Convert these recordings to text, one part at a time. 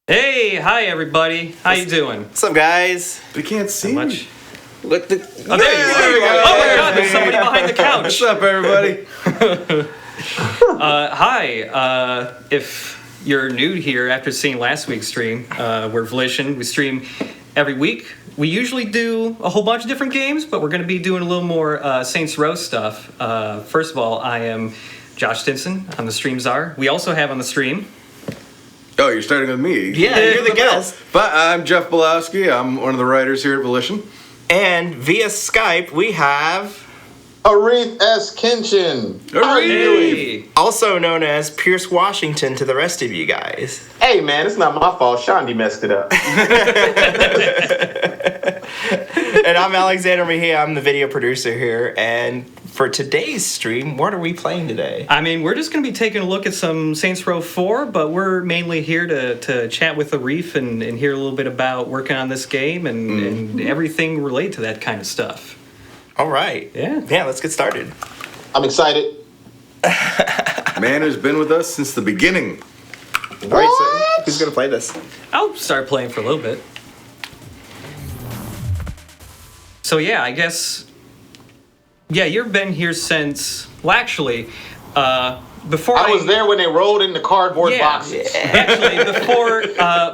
Hey, hi everybody. How you doing? What's up, guys? We can't see Not much. What the? Oh, there you go. Oh my God, there's somebody behind the couch. What's up, everybody? Hi. If you're new here after seeing last week's stream, we're Volition. We stream every week. We usually do a whole bunch of different games, but we're going to be doing a little more Saints Row stuff. First of all, I am Josh Stinson. I'm the stream czar. We also have on the stream. Oh, you're starting with me. Yeah, you're the guest. But I'm Jeff Bielawsk. I'm one of the writers here at Volition. And via Skype, we have Arif S. Kinchen. How are you doing? Hey. also known as Pierce Washington to the rest of you guys. Hey, man, it's not my fault. Shondi messed it up. And I'm Alexander Mejia. I'm the video producer here. And for today's stream, what are we playing today? I mean, we're just going to be taking a look at some Saints Row 4, but we're mainly here to chat with Arif and hear a little bit about working on this game and everything related to that kind of stuff. All right. Yeah. Yeah, let's get started. I'm excited. Man who's been with us since the beginning. All right, so who's going to play this? I'll start playing for a little bit. So yeah, I guess... Yeah, you've been here since... Well, actually, before I was there when they rolled in the cardboard boxes. Actually,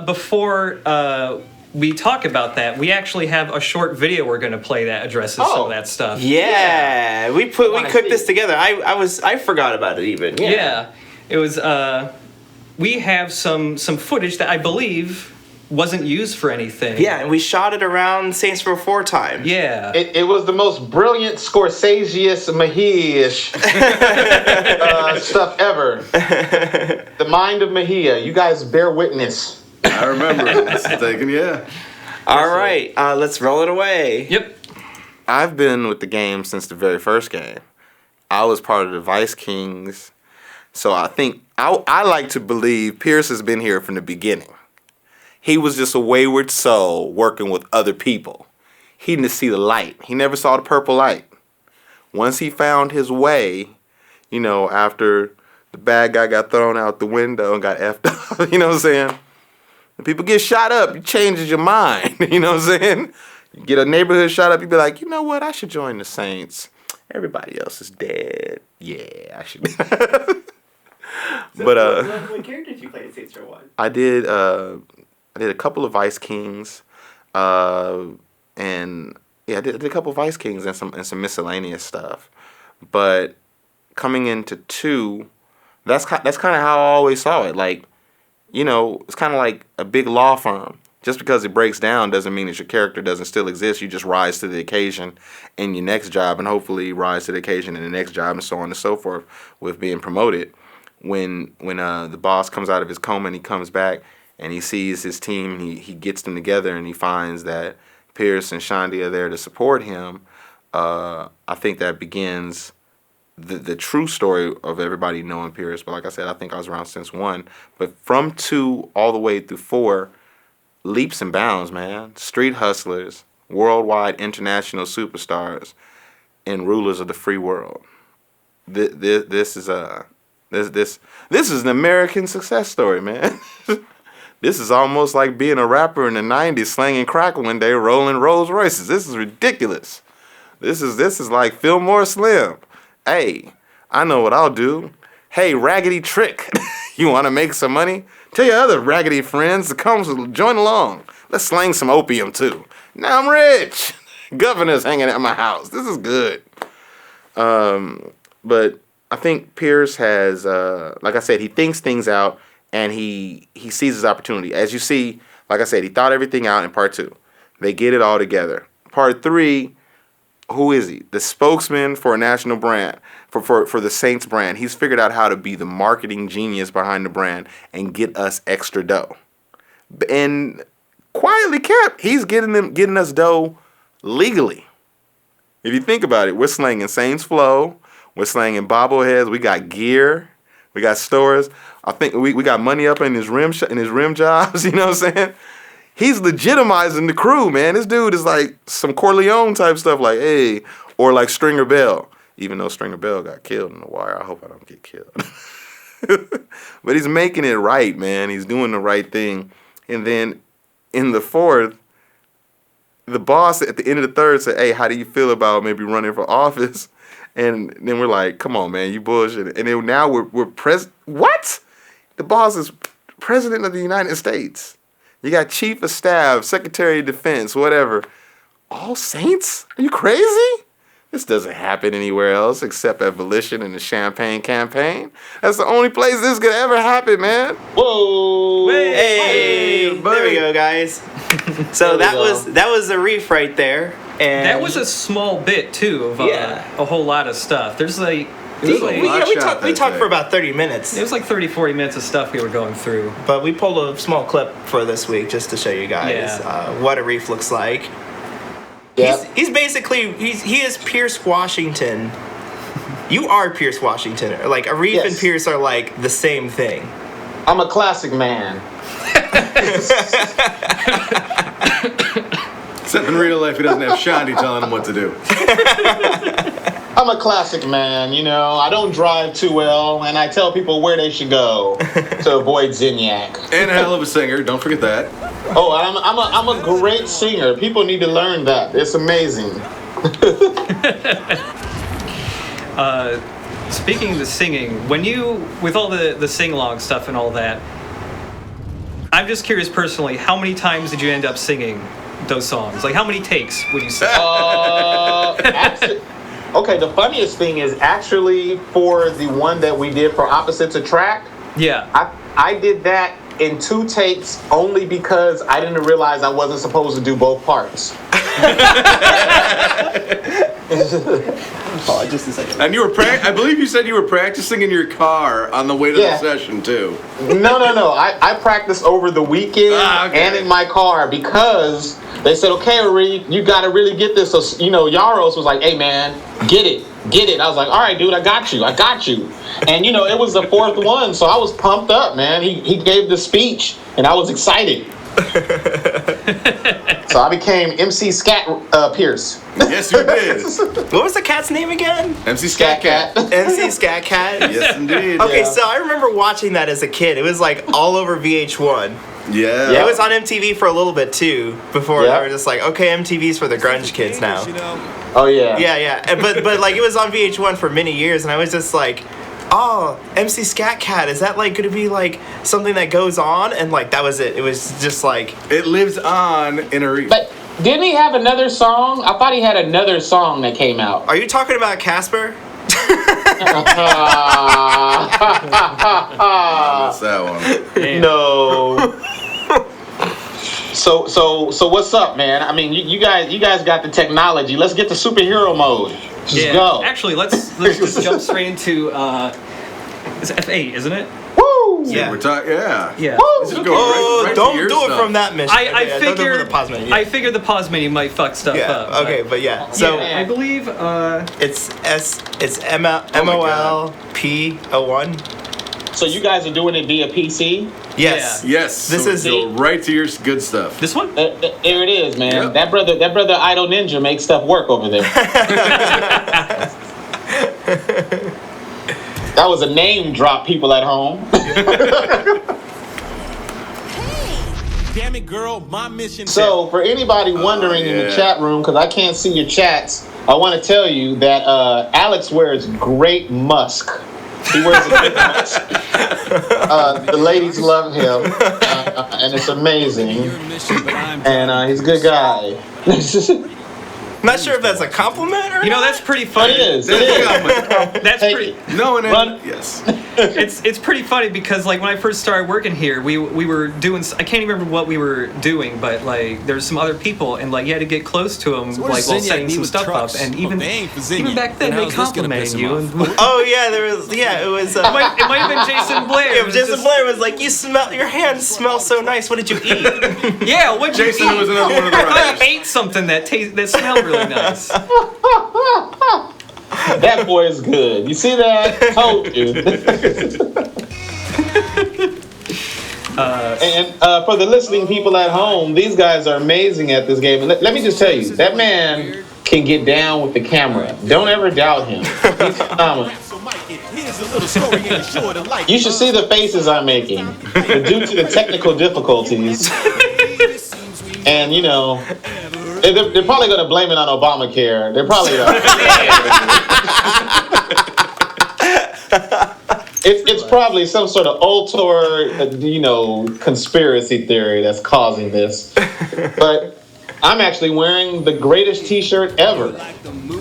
before we talk about that, we actually have a short video we're going to play that addresses some of that stuff. Yeah, we wanna cooked see this it. together. I forgot about it even. Yeah, it was... we have some footage that I believe wasn't used for anything. Yeah, and we shot it around Saints Row 4 time. Yeah. It was the most brilliant Scorsese-ish, Mejia-ish stuff ever. The mind of Mejia. You guys bear witness. I remember it's taken, yeah. All right, let's roll it away. Yep. I've been with the game since the very first game. I was part of the Vice Kings. So I think, I like to believe Pierce has been here from the beginning. He was just a wayward soul working with other people. He didn't see the light. He never saw the purple light. Once he found his way, after the bad guy got thrown out the window and got effed up, you know what I'm saying? When people get shot up, it changes your mind, you know what I'm saying? You get a neighborhood shot up, you be like, you know what, I should join the Saints. Everybody else is dead. Yeah, I should. But what character did you play in Saints Row 1? I did a couple of Vice Kings, and I did a couple of Vice Kings and some miscellaneous stuff. But coming into 2, that's kind of how I always saw it. Like, it's kind of like a big law firm. Just because it breaks down doesn't mean that your character doesn't still exist. You just rise to the occasion in your next job, and hopefully rise to the occasion in the next job, and so on and so forth with being promoted. When the boss comes out of his coma and he comes back and he sees his team, and he gets them together and he finds that Pierce and Shondi are there to support him, I think that begins the true story of everybody knowing Pierce. But like I said, I think I was around since 1. But from 2 all the way through 4, leaps and bounds, man. Street hustlers, worldwide international superstars, and rulers of the free world. This is an American success story, man. This is almost like being a rapper in the 90s, slanging crack one day, rolling Rolls Royces. This is ridiculous. This is like Fillmore Slim. Hey, I know what I'll do. Hey, Raggedy Trick, you want to make some money? Tell your other raggedy friends to come join along. Let's slang some opium too. Now I'm rich. Governor's hanging at my house. This is good. But I think Pierce has, like I said, he thinks things out and he sees his opportunity. As you see, like I said, he thought everything out in part 2. They get it all together. Part 3, who is he? The spokesman for a national brand, for the Saints brand. He's figured out how to be the marketing genius behind the brand and get us extra dough. And quietly kept, he's getting us dough legally. If you think about it, we're slanging Saints Flow. We're slanging bobbleheads. We got gear. We got stores. I think we got money up in his rim jobs. You know what I'm saying? He's legitimizing the crew, man. This dude is like some Corleone type stuff, like hey, or like Stringer Bell. Even though Stringer Bell got killed in the wire, I hope I don't get killed. But he's making it right, man. He's doing the right thing. And then in the fourth, the boss at the end of the third said, "Hey, how do you feel about maybe running for office?" And then we're like, "Come on, man, you bullshit." And then now we're what? The boss is president of the United States. You got chief of staff, secretary of defense, whatever. All Saints? Are you crazy? This doesn't happen anywhere else except at Volition and the Champagne campaign. That's the only place this could ever happen, man. Whoa! Hey, there we go, guys. So that was Arif right there. And That was a small bit too of Yeah. a whole lot of stuff. There's like There's a lot we shot that talked day. for about 30 minutes. it was like 30-40 minutes of stuff we were going through. But we pulled a small clip for this week just to show you guys what Arif looks like. Yep. He's basically he is Pierce Washington. You are Pierce Washington. Like Arif Yes. and Pierce are like the same thing. I'm a classic man. Except in real life, he doesn't have Shandy telling him what to do. I'm a classic man, you know. I don't drive too well, and I tell people where they should go to avoid Zinyak. And a hell of a singer, don't forget that. Oh, I'm a great singer. People need to learn that. It's amazing. Speaking of the singing, when you, with all the sing-along stuff and all that, I'm just curious personally, how many times did you end up singing those songs? Like, how many takes would you say? Actually, okay, the funniest thing is actually for the one that we did for Opposites Attract, Yeah. I did that in 2 takes only because I didn't realize I wasn't supposed to do both parts. Oh, just a second. And you were I believe you said you were practicing in your car on the way to Yeah. the session, too. No. I practiced over the weekend Okay. and in my car because they said, okay, Arif, you got to really get this. So, you know, Yaros was like, hey, man, get it. I was like, all right, dude, I got you. And, you know, it was the 4th one, so I was pumped up, man. He gave the speech, and I was excited. So I became MC Scat Pierce. Yes, you did. What was the cat's name again? MC Scat Cat. MC Scat Cat. Yes, indeed. Okay, Yeah. so I remember watching that as a kid. It was like all over VH1. Yeah. It was on MTV for a little bit too. Before Yeah. they were just like, okay, MTV's for the grunge kids now. Oh, yeah. Yeah. And- But like it was on VH1 for many years, and I was just like, oh, MC Scat Cat, is that like gonna be like something that goes on? And like that was it. It was just like It lives on in a... But didn't he have another song? I thought he had another song that came out. are you talking about Casper? That's that one. No. So what's up, man? I mean, you guys got the technology. Let's get to superhero mode. Just go. Actually, let's just jump straight into it's F8, isn't it? Woo! Yeah. We're talking... Yeah. Yeah. Woo! Let's just go Oh, right to don't your do it stuff. from that mission. I Don't do it from figured the pause menu. Yeah. I figured the pause menu might fuck stuff Yeah. up. Okay, but yeah. So I believe it's MLPO1. So you guys are doing it via PC? Yes. Yes. This so is- go right to your good stuff. this one. There it is, man. Yep. That brother Idol Ninja makes stuff work over there. That was a name drop, people at home. Damn it, girl, my mission. So for anybody wondering in the yeah. chat room, because I can't see your chats, I want to tell you that Alex wears great musk. He wears a great musk. The ladies love him, and it's amazing. And he's a good guy. I'm not sure if that's a compliment or You know, not. that's pretty funny. It is. It is. That's Take pretty. it. No, and Run. yes. It's pretty funny because like when I first started working here, we were doing. I can't even remember what we were doing, but like there's some other people, and like you had to get close to them, what like does while Zinyak setting need some with stuff trucks? up, and Well, even they ain't for even Zinyak. back then Then they how's this gonna piss complimented him you. off? And, Oh yeah, it was. it might have been Jason Blair. Yeah, It was Jason just- Blair was like, your hands smell so nice. What did you eat? Yeah, what'd you Jason eat? was another one of the I writers. ate something that smelled really nice. That boy is good. You see that? Told you. And for the listening people at home, these guys are amazing at this game. Let me just tell you, that man can get down with the camera. Don't ever doubt him. He's phenomenal. You should see the faces I'm making. Due to the technical difficulties. And, you know, they're probably going to blame it on Obamacare. They're probably... It's probably some sort of Ultor, you know, conspiracy theory that's causing this. But I'm actually wearing the greatest T-shirt ever,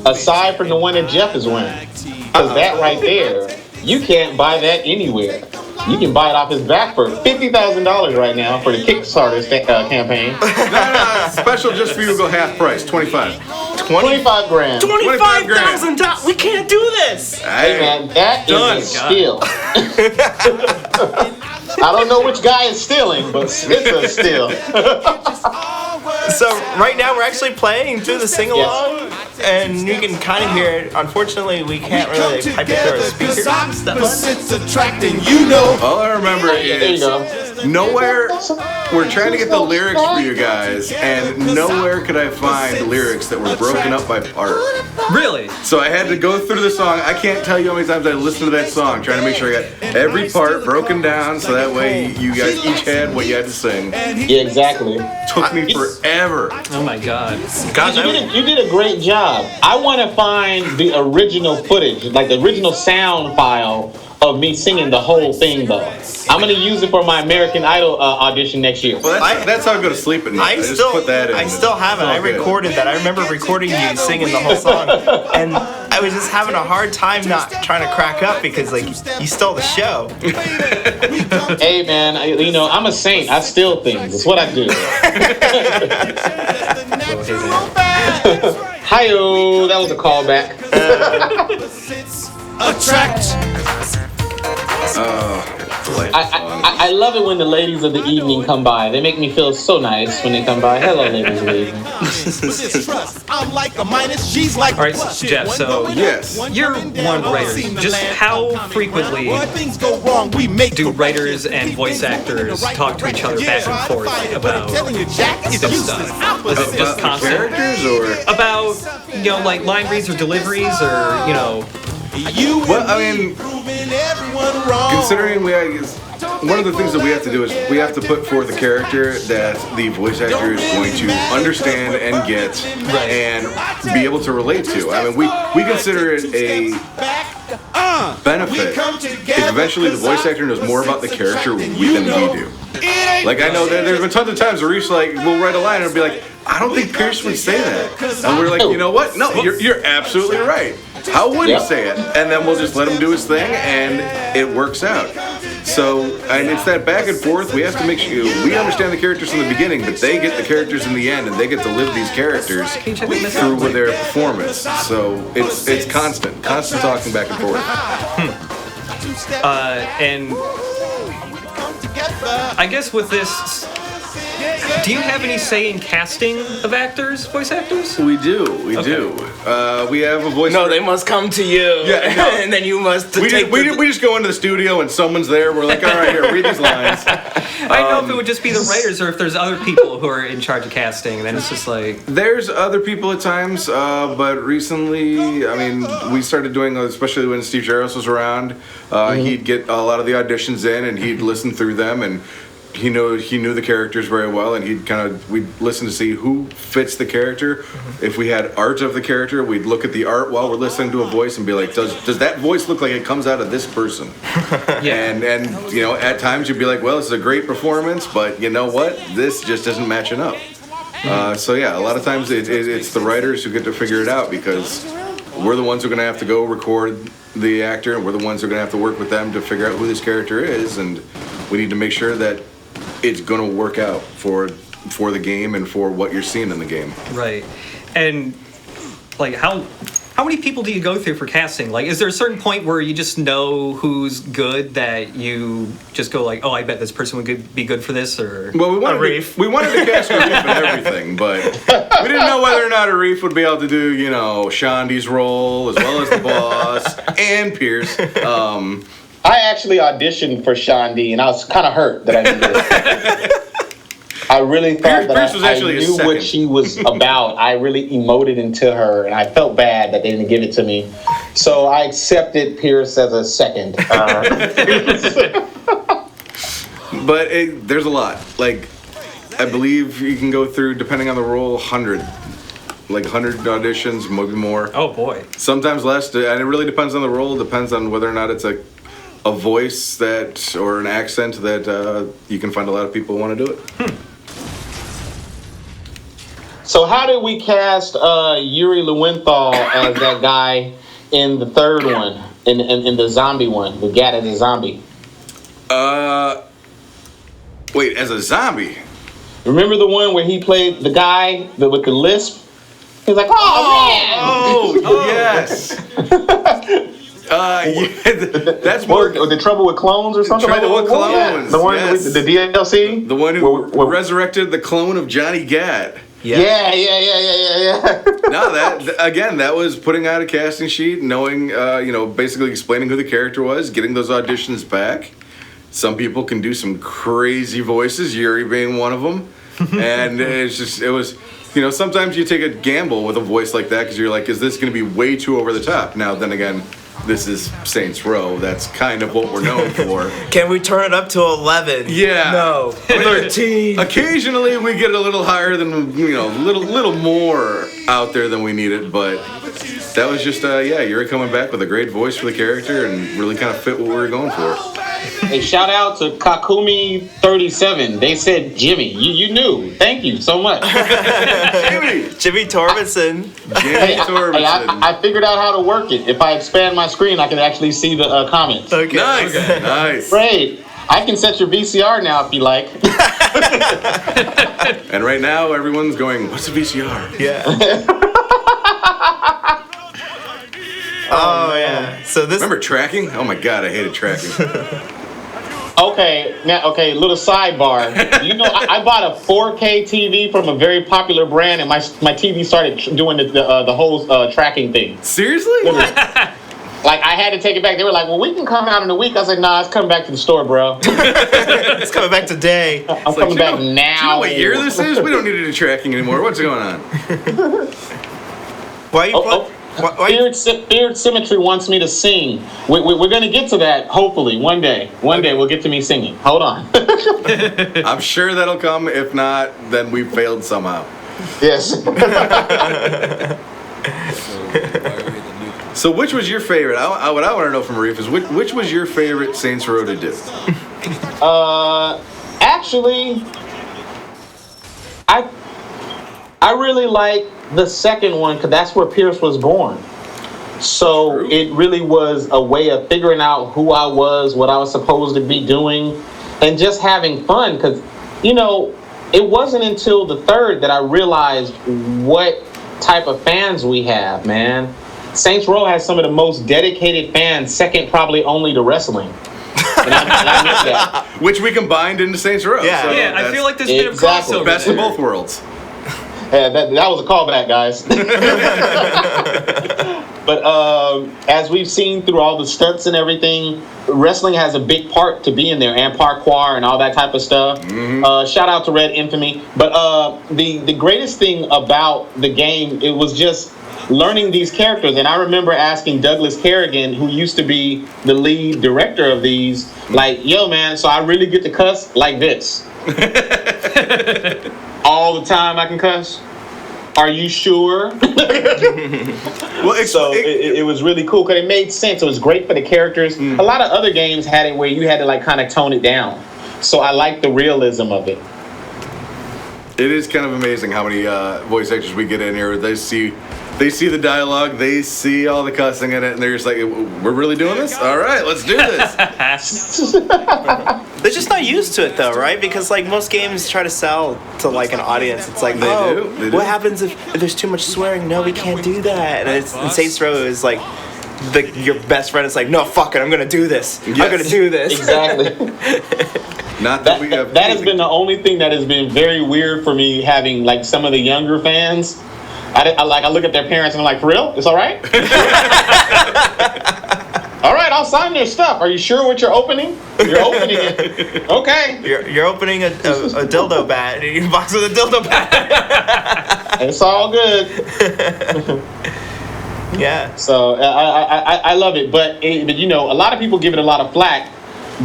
aside from the one that Jeff is wearing. Because that right there, you can't buy that anywhere. You can buy it off his back for $50,000 right now for the Kickstarter campaign. No, special just for you to go half price, 25. 25 grand. $25,000. We can't do this. Hey man, that is a steal. I don't know which guy is stealing, but it's a steal. So right now we're actually playing through the sing-along, and you can kind of hear it. Unfortunately, we can't really pipe it through our speakers. It's attracting, you know. All I remember There you is go. nowhere, we're trying to get the lyrics for you guys, and nowhere could I find lyrics that were broken up by part. Really? So I had to go through the song. I can't tell you how many times I listened to that song, trying to make sure I got every part broken down, so that way you guys each had what you had to sing. Yeah, exactly. Took me forever. Oh my God. You did a great job. I want to find the original footage, like the original sound file of me singing the whole thing, though. I'm gonna use it for my American Idol audition next year. Well, that's how I go to sleep at night. I just put that in. I still have it. I recorded that. I remember recording you singing the whole song, and I was just having a hard time not trying to crack up because like you stole the show. Hey man, I'm a saint. I steal things. That's what I do. Hi-yo, that was a callback. Attract. I love it when the ladies of the evening come by. They make me feel so nice when they come by. Hello, ladies of the evening. I'm like a minus, she's like All right, Jeff, so Yes. you're one writer. Just how frequently things go wrong, we make do writers and voice actors talk to each other back and forth about this stuff? Is it just constant? Characters or? About, like line reads or deliveries or, Well, I mean, considering one of the things that we have to do is we have to put forth a character that the voice actor is going to understand and get and be able to relate to. I mean, we consider it a benefit if eventually the voice actor knows more about the character than we do. Like, I know that there's been tons of times where Reese will write a line and be like, I don't think Pierce would say that. And we're like, you know what? No, you're absolutely right. How would he say it? And then we'll just let him do his thing, and it works out. So, and it's that back and forth. We have to make sure we understand the characters from the beginning, but they get the characters in the end, and they get to live these characters through with their performance. So it's constant talking back and forth. And I guess with this, do you have any say in casting of voice actors? We do. We have a voice. No, they must come to you. Yeah, no. And then you must. We just go into the studio and someone's there. We're like, all right, here, read these lines. I know if it would just be the writers or if there's other people who are in charge of casting. Then it's just like there's other people at times, but recently, I mean, we started doing, especially when Steve Jaros was around. He'd get a lot of the auditions in, and he'd listen through them, and he knew the characters very well, and we'd listen to see who fits the character. If we had art of the character, we'd look at the art while we're listening to a voice and be like, does that voice look like it comes out of this person? And at times you'd be like, well, this is a great performance, but you know what? This just isn't matching up. So yeah, a lot of times it's the writers who get to figure it out, because we're the ones who are going to have to go record the actor, and we're the ones who are going to have to work with them to figure out who this character is, and we need to make sure that it's going to work out for the game and for what you're seeing in the game. Right. And like how many people do you go through for casting? Like, is there a certain point where you just know who's good that you just go like, oh, I bet this person would be good for this? Or well, we wanted to cast Arif and everything, but we didn't know whether or not Arif would be able to do Shandy's role as well as the boss and Pierce. I actually auditioned for Shandy, and I was kind of hurt that I did this. I really thought Pierce that was I actually a knew second. what she was about. I really emoted into her, and I felt bad that they didn't give it to me. So I accepted Pierce as a second. But there's a lot. Like, I believe you can go through, depending on the role, 100. Like 100 auditions, maybe more. Oh boy. Sometimes less, and it really depends on the role. Depends on whether or not it's a voice that or an accent that you can find a lot of people want to do it. So how did we cast Yuri Lowenthal as that guy in the third one, in the zombie one, the Gat as a zombie? Wait, as a zombie? Remember the one where he played the guy with the lisp? He was like, oh man! Oh, yes. That's more. The Trouble with Clones or something Trouble like with that? Clones, The one yes. with the DLC? The one who Where- resurrected the clone of Johnny Gat. Yeah. No, that was putting out a casting sheet, knowing, basically explaining who the character was, getting those auditions back. Some people can do some crazy voices, Yuri being one of them. And it was, sometimes you take a gamble with a voice like that because you're like, is this going to be way too over the top? Now, then again, this is Saints Row. That's kind of what we're known for. Can we turn it up to 11? Yeah. No. 13. Occasionally we get a little higher than, little more out there than we needed, but that was just, Yuri coming back with a great voice for the character and really kind of fit what we were going for. Hey, shout out to Kakumi37. They said Jimmy. You knew. Thank you so much. Jimmy Torbenson. Hey, I figured out how to work it. If I expand my screen, I can actually see the comments. Okay. Nice. Okay. Nice. Great. I can set your VCR now if you like. And right now everyone's going, what's a VCR? Yeah. Oh yeah. So this. Remember tracking? Oh my god, I hated tracking. Okay, little sidebar. I bought a 4K TV from a very popular brand, and my TV started doing the whole tracking thing. Seriously? Like, I had to take it back. They were like, well, we can come out in a week. I was like, nah, it's coming back to the store, bro. It's coming back today. I'm coming back now. Do you know what year this is? We don't need to do tracking anymore. What's going on? Why you put? Why? Feared Symmetry wants me to sing. We're going to get to that, hopefully, one day. One day we'll get to me singing. Hold on. I'm sure that'll come. If not, then we failed somehow. Yes. So which was your favorite? What I want to know from Arif is which was your favorite Saints Row to do? Actually, I really like the second one because that's where Pierce was born. So True. it really was a way of figuring out who I was, what I was supposed to be doing, and just having fun. Because, it wasn't until the third that I realized what type of fans we have, man. Saints Row has some of the most dedicated fans, second probably only to wrestling. And I meant that. Which we combined into Saints Row. Yeah. So Yeah, I feel like there's a bit of Exactly. crossover. best of there. both worlds. Yeah, that was a callback, guys. But as we've seen through all the stunts and everything, wrestling has a big part to be in there, and parkour and all that type of stuff. Mm-hmm. Shout out to Red Infamy. But the greatest thing about the game, it was just learning these characters. And I remember asking Douglas Kerrigan, who used to be the lead director of these, like, yo, man, so I really get to cuss like this? All the time I can cuss? Are you sure? Well, It was really cool because it made sense. It was great for the characters. A lot of other games had it where you had to like kind of tone it down. So I like the realism of it. it is kind of amazing how many voice actors we get in here. They see the dialogue, they see all the cussing in it, and they're just like, we're really doing this? All right, let's do this. They're just not used to it though, right? Because like most games try to sell to like an audience. It's like, They do. what happens if there's too much swearing? No, we can't do that. And Saints Row is like your best friend is like, no, fuck it, I'm gonna do this. I'm Yes. gonna do this. Exactly. Not that we have. That has been the only thing that has been very weird for me, having like some of the younger fans. I look at their parents and I'm like, for real? It's all right? All right, I'll sign your stuff. Are you sure what you're opening? You're opening it. Okay. You're opening a dildo bat. You box with a dildo bat. It's all good. Yeah. So I love it, but you know, a lot of people give it a lot of flack,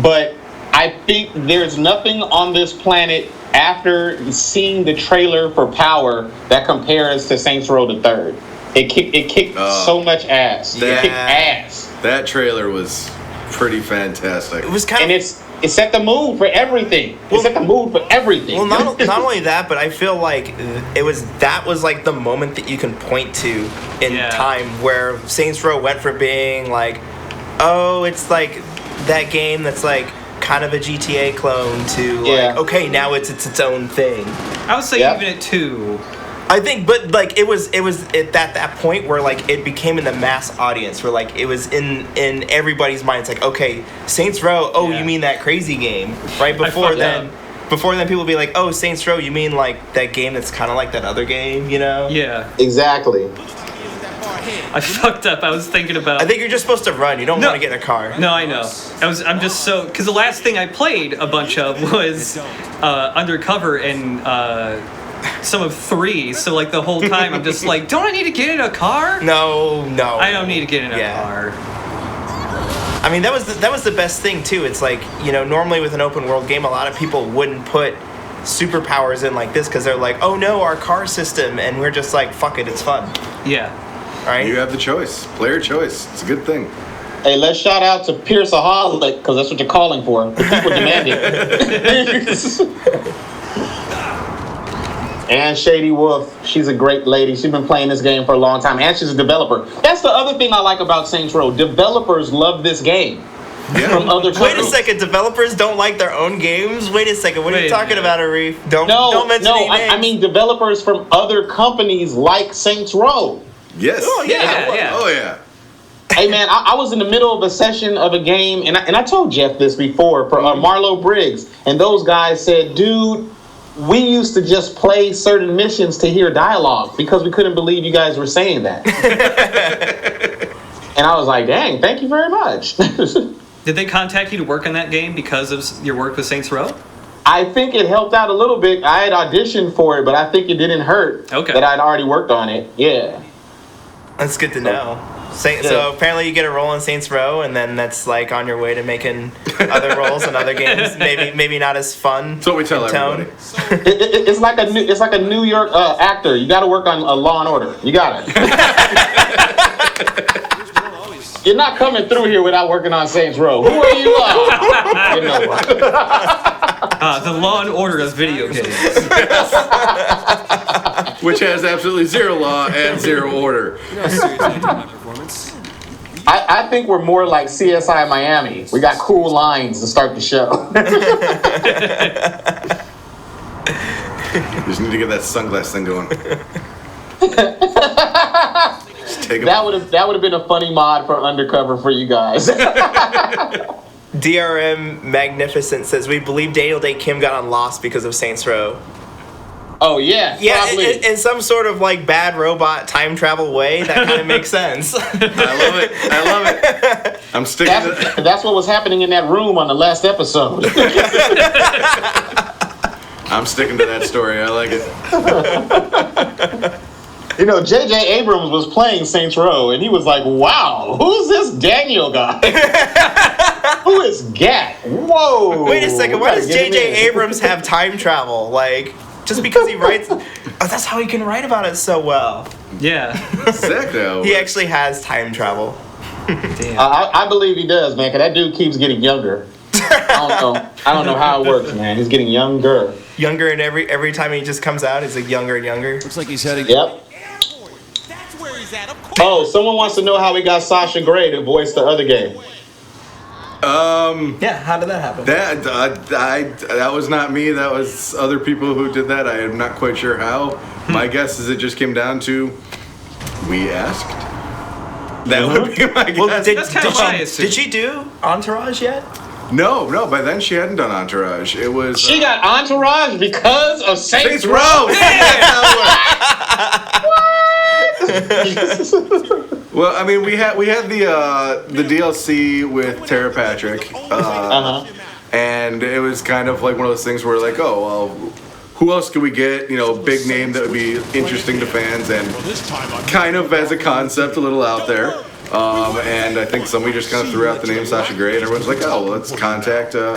but I think there's nothing on this planet after seeing the trailer for Power that compares to Saints Row the Third. It kicked so much ass. It kicked ass. That trailer was pretty fantastic. It was kind And of. it set the mood for everything. It set the mood for everything. Well, not only that, but I feel like that was like the moment that you can point to in time where Saints Row went from being like, oh, it's like that game that's like kind of a GTA clone to like, okay, now it's its own thing. I would say even at 2. I think, but like it was at that point where like it became in the mass audience, where like it was in everybody's mind. It's like, okay, Saints Row. Oh, you mean that crazy game, right? Before then, people would be like, oh, Saints Row. You mean like that game that's kind of like that other game, you know? Yeah. Exactly. I fucked up. I was thinking about. I think you're just supposed to run. You don't want to get in a car. No, I know. I'm just so because the last thing I played a bunch of was Undercover and. Some of 3, so like the whole time I'm just like, don't I need to get in a car? No. I don't need to get in a car. I mean, that was the best thing too. It's like, you know, normally with an open world game, a lot of people wouldn't put superpowers in like this because they're like, oh no, our car system, and we're just like, fuck it, it's fun. Yeah. Right. You have the choice, player choice. It's a good thing. Hey, let's shout out to Pierce Aholic, because that's what you're calling for. The people demand it. And Shady Wolf, she's a great lady. She's been playing this game for a long time, and she's a developer. That's the other thing I like about Saints Row. Developers love this game. From other companies. Wait a second, developers don't like their own games? Wait a second, what are you talking about, Arif? Don't mention any names. I mean developers from other companies like Saints Row. Yes. Oh, yeah. Oh, yeah. Hey, man, I was in the middle of a session of a game, and I told Jeff this before, for Marlo Briggs, and those guys said, dude, we used to just play certain missions to hear dialogue because we couldn't believe you guys were saying that. And I was like, dang, thank you very much. Did they contact you to work on that game because of your work with Saints Row? I think it helped out a little bit. I had auditioned for it, but I think it didn't hurt that I'd already worked on it. Yeah. That's good to know. So apparently you get a role in Saints Row, and then that's like on your way to making other roles in other games. Maybe not as fun. That's what we tell everybody. It's like a New York actor. You got to work on Law and Order. You got it. You're not coming through here without working on Saints Row. Who are you? You know what? The Law and Order of video games. Which has absolutely zero law and zero order. I think we're more like CSI Miami. We got cool lines to start the show. Just need to get that sunglass thing going. That would have been a funny mod for Undercover for you guys. DRM Magnificent says, we believe Daniel Day Kim got on Lost because of Saints Row. Oh, yeah. Yeah, in some sort of like bad robot time travel way, that kind of makes sense. I love it. I'm sticking to that. That's what was happening in that room on the last episode. I'm sticking to that story. I like it. You know, J.J. Abrams was playing Saints Row, and he was like, wow, who's this Daniel guy? Who is Gat? Whoa. Wait a second, why does J.J. Abrams have time travel? Like, just because he writes... Oh, that's how he can write about it so well. Yeah. Exactly. He actually has time travel. Damn. I believe he does, man, because that dude keeps getting younger. I don't know how it works, man. He's getting younger. Younger, and every time he just comes out, he's like younger and younger. Looks like he's heading. Yep. That's where he's at. Of course. Oh, someone wants to know how we got Sasha Grey to voice the other game. Yeah, how did that happen? That was not me. That was other people who did that. I am not quite sure how. My guess is it just came down to we asked. That would be my guess. Well, did she do Entourage yet? No. By then she hadn't done Entourage. It was. She got Entourage because of Saints Row. Row. Well, I mean, we had the DLC with Tara Patrick, and it was kind of like one of those things where like, oh well, who else can we get? You know, big name that would be interesting to fans, and kind of as a concept, a little out there. And I think somebody just kind of threw out the name Sasha Grey, and everyone's like, "Oh, well, let's contact your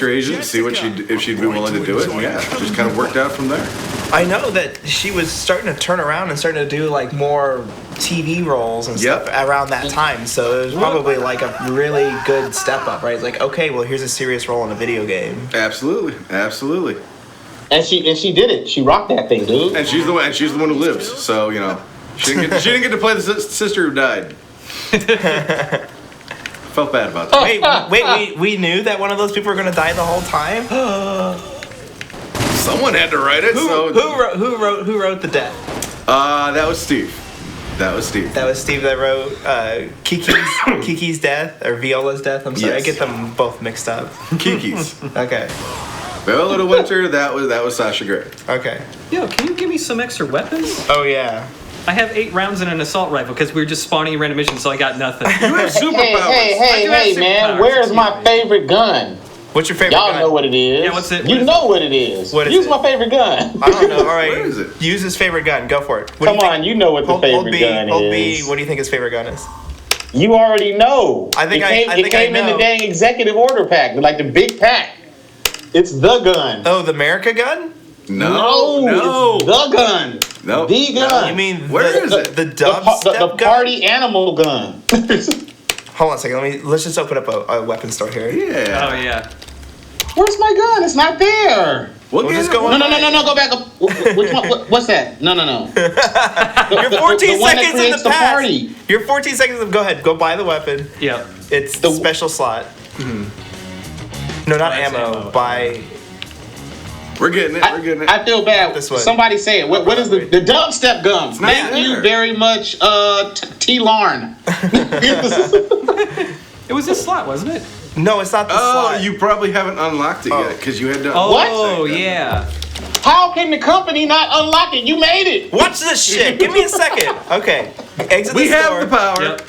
agent, see what if she'd be willing to do it." And yeah, just kind of worked out from there. I know that she was starting to turn around and starting to do like more TV roles and stuff around that time. So it was probably like a really good step up, right? Like, okay, well, here's a serious role in a video game. Absolutely. And she did it. She rocked that thing, dude. And she's the one who lives. So you know, she didn't get to play the sister who died. Felt bad about that. Wait, we knew that one of those people were going to die the whole time? Someone had to write it. Who wrote the death? That was Steve. That was Steve that wrote Kiki's death, or Viola's death. I'm sorry, Yes. I get them both mixed up. Kiki's. Okay. Viola to Winter, that was Sasha Grey. Okay. Yo, can you give me some extra weapons? Oh, yeah. I have 8 rounds in an assault rifle because we were just spawning in random missions, so I got nothing. You have superpowers. Hey, man, where's my favorite gun? What's your favorite Y'all gun? know what it is. Yeah, what's it? You know what it is. What is Use it? my favorite gun. I don't know. All right. Where is it? Use his favorite gun. Go for it. Come on, you know what the favorite gun hold is. B. What do you think his favorite gun is? You already know. I think it came in know. the dang executive order pack, like the big pack. It's the gun. Oh, the America gun? No. It's the gun. No. The gun. You mean Where is it? The dubstep the gun? party animal gun. Hold on a second. Let's just open up a weapon store here. Yeah. Oh, yeah. Where's my gun? It's not there. We'll just get go it. on. No, go back up. Which one? What's that? No. You're 14 the one that seconds in creates the the past. party. You're 14 seconds. Go ahead. Go buy the weapon. Yep. It's the special slot. No, not That's ammo. ammo. Buy. We're getting it. I feel bad. This way. Somebody say it. What is the dubstep gun? not Thank you there. very much, T. Larn. It was this slot, wasn't it? No, it's not the Oh, slot. you probably haven't unlocked it yet because you had to. Oh, unlock it. yeah. How can the company not unlock it? You made it. Watch this shit. Give me a second. Okay. Exit We the store. have the power. Yep.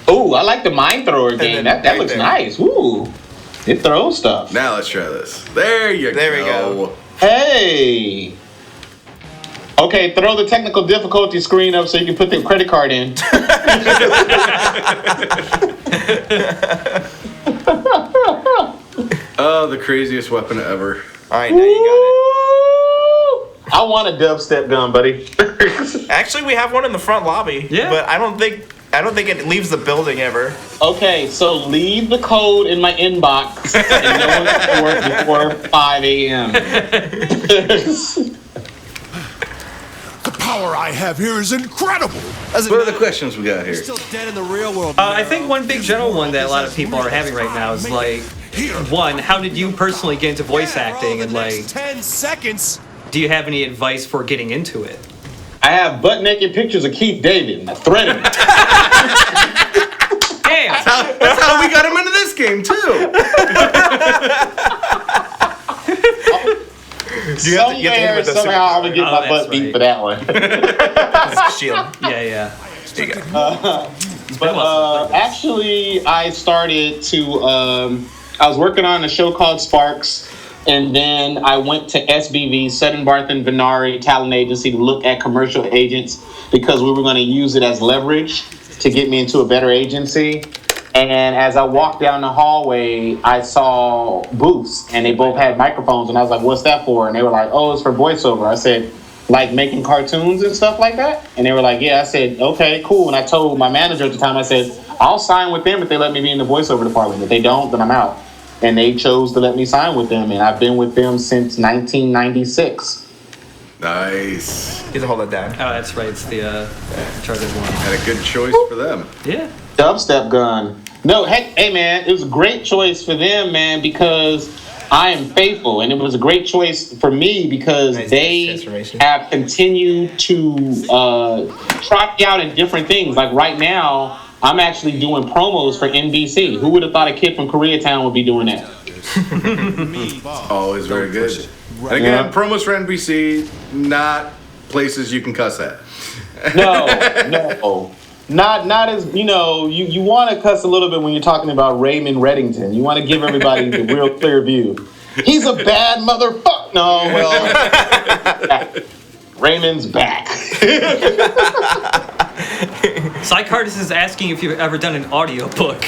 Ooh, I like the mine thrower game. then That right looks there. nice. Ooh, it throws stuff. Now let's try this. There you go. There we go. Hey. Okay, throw the technical difficulty screen up so you can put the credit card in. Oh, the craziest weapon ever. All right, now you I want a dubstep gun, buddy. got it. Actually, we have one in the front lobby. Yeah. But I don't think it leaves the building ever. Okay, so leave the code in my inbox and no one can work before 5 a.m. The power I have here is incredible. What are the questions we got here? Still dead in the real world. I think one big general one that a lot of people are having right now is like, one, how did you personally get into voice acting, and like, 10 seconds. do you have any advice for getting into it? I have butt-naked pictures of Keith David. I threatened him. Damn! That's how we got him into this game too. You have to hit him Somewhere, with a somehow, I'm going to get Oh, my that's butt beat right. for that one. shield. Yeah. There you go. But actually, I started to. I was working on a show called Sparks, and then I went to SBV, Sutton Barth and Venari Talent Agency, to look at commercial agents because we were going to use it as leverage to get me into a better agency. And as I walked down the hallway, I saw booths, and they both had microphones, and I was like, "What's that for?" And they were like, "Oh, it's for voiceover." I said, "Like making cartoons and stuff like that?" And they were like, "Yeah." I said, "Okay, cool." And I told my manager at the time, I said, "I'll sign with them if they let me be in the voiceover department. If they don't, then I'm out." And they chose to let me sign with them, and I've been with them since 1996. Nice. You have to hold it down. Oh, that's right. It's the Uncharted one. And a good choice for them. Yeah. Dubstep gun. No, hey man, it was a great choice for them, man, because I am faithful, and it was a great choice for me because Nice they transformation. have continued to try me out in different things. Like right now, I'm actually doing promos for NBC. Who would have thought a kid from Koreatown would be doing that? Always very good. And again, promos for NBC, not places you can cuss at. No. Not as, you want to cuss a little bit when you're talking about Raymond Reddington. You want to give everybody the real clear view. He's a bad motherfucker. No, well, Raymond's back. Psychardist is asking if you've ever done an audiobook.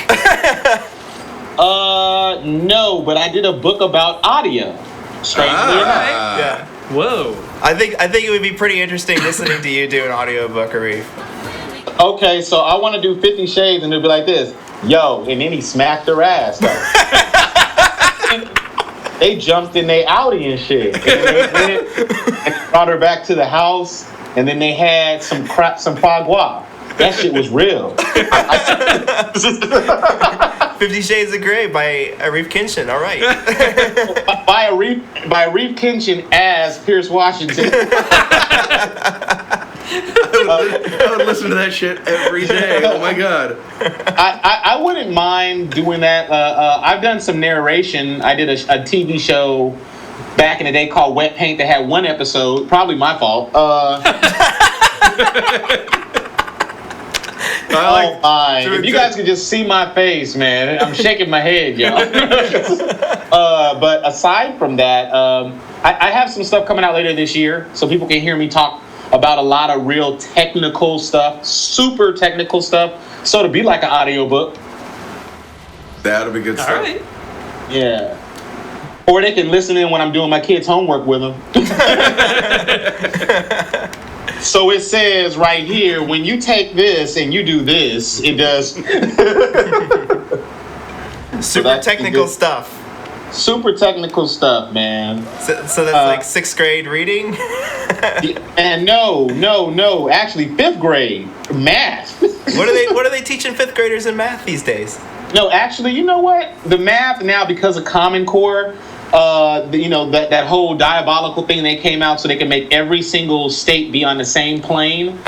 No, but I did a book about audio. Strangely enough. Yeah. Whoa. I think it would be pretty interesting listening to you do an audiobook, Arif. Okay, so I want to do 50 Shades and it'll be like this. Yo, and then he smacked her ass. They jumped in their Audi and shit. And they went and brought her back to the house, and then they had some foie gras. That shit was real. 50 Shades of Grey by Arif Kinchen. All right. by Arif Kinchen as Pierce Washington. I would listen to that shit every day. Oh my god. I wouldn't mind doing that. I've done some narration. I did a TV show back in the day called Wet Paint that had one episode. Probably my fault. If you guys could just see my face, man. I'm shaking my head, y'all. But aside from that, I have some stuff coming out later this year, so people can hear me talk about a lot of real technical stuff, super technical stuff. So to be like an audiobook. That'll be good stuff. All right. Yeah. Or they can listen in when I'm doing my kids' homework with them. So it says right here, when you take this and you do this, it does. Super technical stuff. Super technical stuff, man. So that's like 6th grade reading? And no. Actually, 5th grade math. What are they teaching 5th graders in math these days? No, actually, you know what? The math now, because of Common Core, that whole diabolical thing they came out so they can make every single state be on the same plane.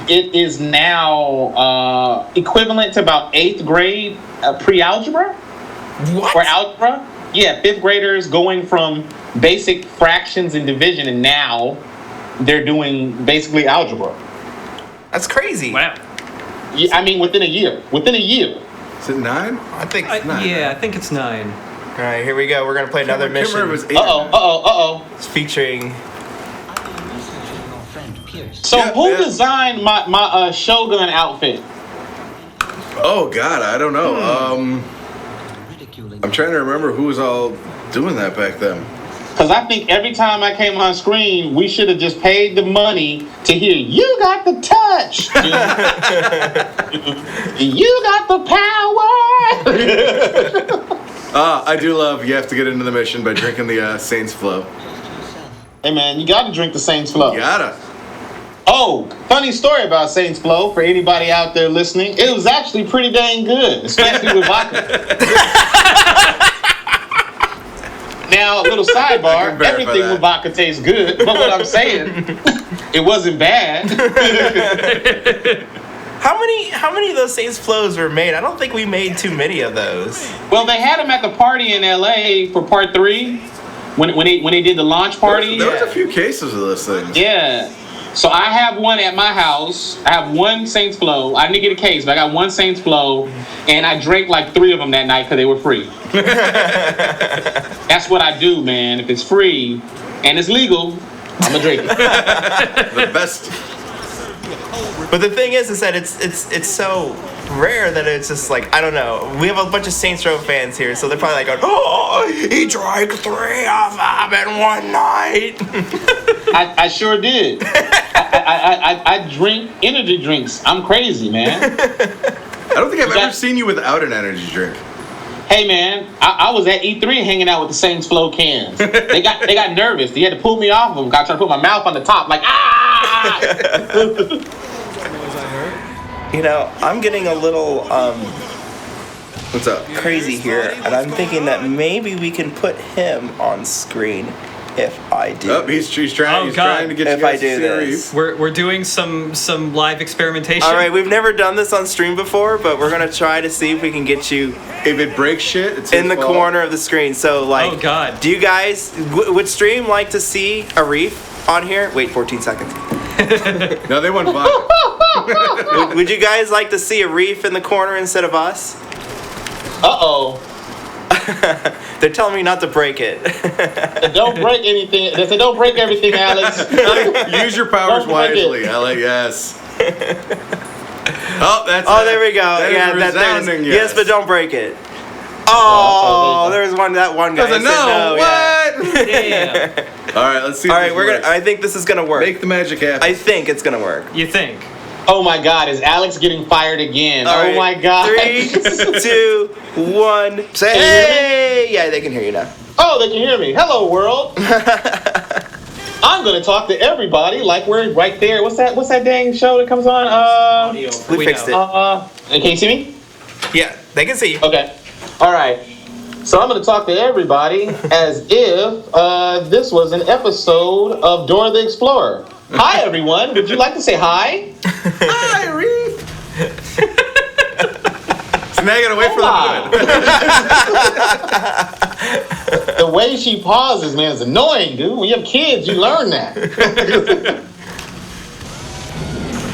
It is now equivalent to about 8th grade pre-algebra. What? Or algebra. Yeah, 5th graders going from basic fractions and division, and now they're doing basically algebra. That's crazy. Wow. Yeah, I mean, within a year. Is it 9? I think. I think it's 9. All right, here we go. We're gonna play another mission. Uh-oh. It's featuring. So who designed my Shogun outfit? Oh god, I don't know. I'm trying to remember who was all doing that back then. Because I think every time I came on screen, we should have just paid the money to hear, you got the touch. You got the power. I do love you have to get into the mission by drinking the Saints Flow. Hey man, you got to drink the Saints Flow. You gotta. Oh, funny story about Saints Flow for anybody out there listening. It was actually pretty dang good, especially with vodka. Now, a little sidebar, everything with vodka tastes good, but what I'm saying, it wasn't bad. How many of those Saints Flows were made? I don't think we made too many of those. Well, they had them at the party in LA for part 3 when they did the launch party. There was a few cases of those things. Yeah. So I have one at my house. I have one Saints Flow. I didn't get a case, but I got one Saints Flow, and I drank like 3 of them that night because they were free. That's what I do, man. If it's free and it's legal, I'm gonna drink it. The best. But the thing is that it's so rare that it's just like, I don't know. We have a bunch of Saints Row fans here, so they're probably like, oh, he drank 3 of them in one night. I sure did. I drink energy drinks. I'm crazy, man. I don't think I've ever seen you without an energy drink. Hey man, I was at E3 hanging out with the Saints Flow cans. They got nervous. They had to pull me off of them. Got trying to put my mouth on the top, like ah. You know, I'm getting a little What's up? crazy here, and I'm thinking that maybe we can put him on screen if I do. Oh, he's trying. Oh, He's God. trying to get If you I guys do to this. see We're doing some live experimentation. All right, we've never done this on stream before, but we're gonna try to see if we can get you if it breaks shit, it's in his the fault. corner of the screen. So, like, Oh, God. do you guys would stream like to see Arif on here? Wait, 14 seconds. No, they want vodka. Would you guys like to see Arif in the corner instead of us? Uh-oh. They're telling me not to break it. Don't break anything. They say don't break everything, Alex. Use your powers Don't break it. wisely, Alex. Yes. Oh, that's. Oh, there we go. That Yeah, is there's resounding yes, but don't break it. Oh, there's that one guy. There's a said no. yeah. What? Damn. All right, let's see. All if right, this we're works. gonna. I think this is gonna work. Make the magic happen. I think it's gonna work. You think? Oh my God, is Alex getting fired again? All right, my God. 3, 2, 1. Say Can you hey. Yeah, they can hear you now. Oh, they can hear me. Hello, world. I'm gonna talk to everybody like we're right there. What's that dang show that comes on? We fixed it. Can you see me? Yeah, they can see you. Okay. All right. So I'm gonna talk to everybody as if this was an episode of Dora the Explorer. Hi, everyone. Would you like to say hi? Hi, Reef. So now you gotta wait for them to do it. The way she pauses, man, is annoying, dude. When you have kids, you learn that.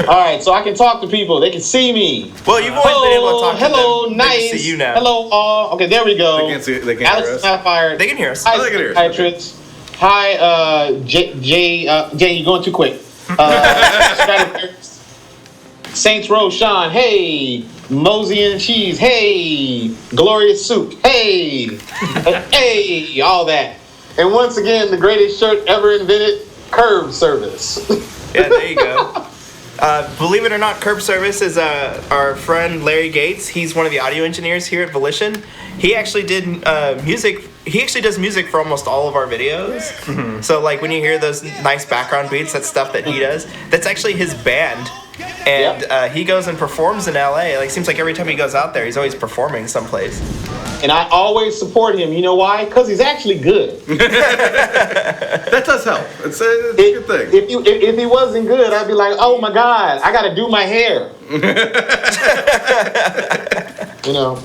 All right, so I can talk to people. They can see me. Well, you've always been able to talk to hello, them. nice. They can see you now. Hello, all. Okay, there we go. They can't see. They can't Alex hear is us. not fired. They can hear us. Hi, Oh, they can hear us. psychiatrist. Hi, Jay, you're going too quick. Strategist. Saints Row, Sean. Hey, Mosey and Cheese. Hey, Glorious Soup. Hey, hey, all that. And once again, the greatest shirt ever invented, curb service. Yeah, there you go. Believe it or not, Curb Service is our friend Larry Gates. He's one of the audio engineers here at Volition. He actually did music. He actually does music for almost all of our videos. Mm-hmm. So like when you hear those nice background beats, that's stuff that he does. That's actually his band. And he goes and performs in LA. Like seems like every time he goes out there, he's always performing someplace. And I always support him. You know why? Because he's actually good. That does help. It's a good thing. If he wasn't good, I'd be like, oh my God, I got to do my hair. You know.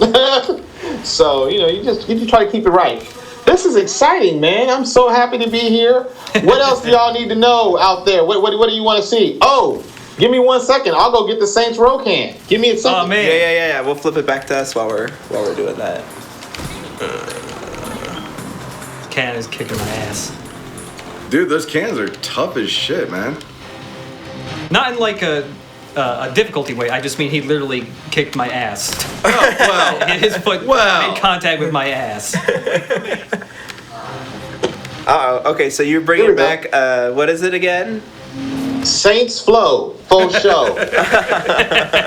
So you just try to keep it right. This is exciting, man. I'm so happy to be here. What else do y'all need to know out there? What do you want to see? Oh, give me 1 second. I'll go get the Saints Row can. Give me a second. Oh man. Yeah. We'll flip it back to us while we're doing that. Can is kicking my ass. Dude, those cans are tough as shit, man. Not in like a difficulty way. I just mean he literally kicked my ass. Oh, wow. His foot made contact with my ass. Okay, so you're bringing back, what is it again? Saints Flow, full show.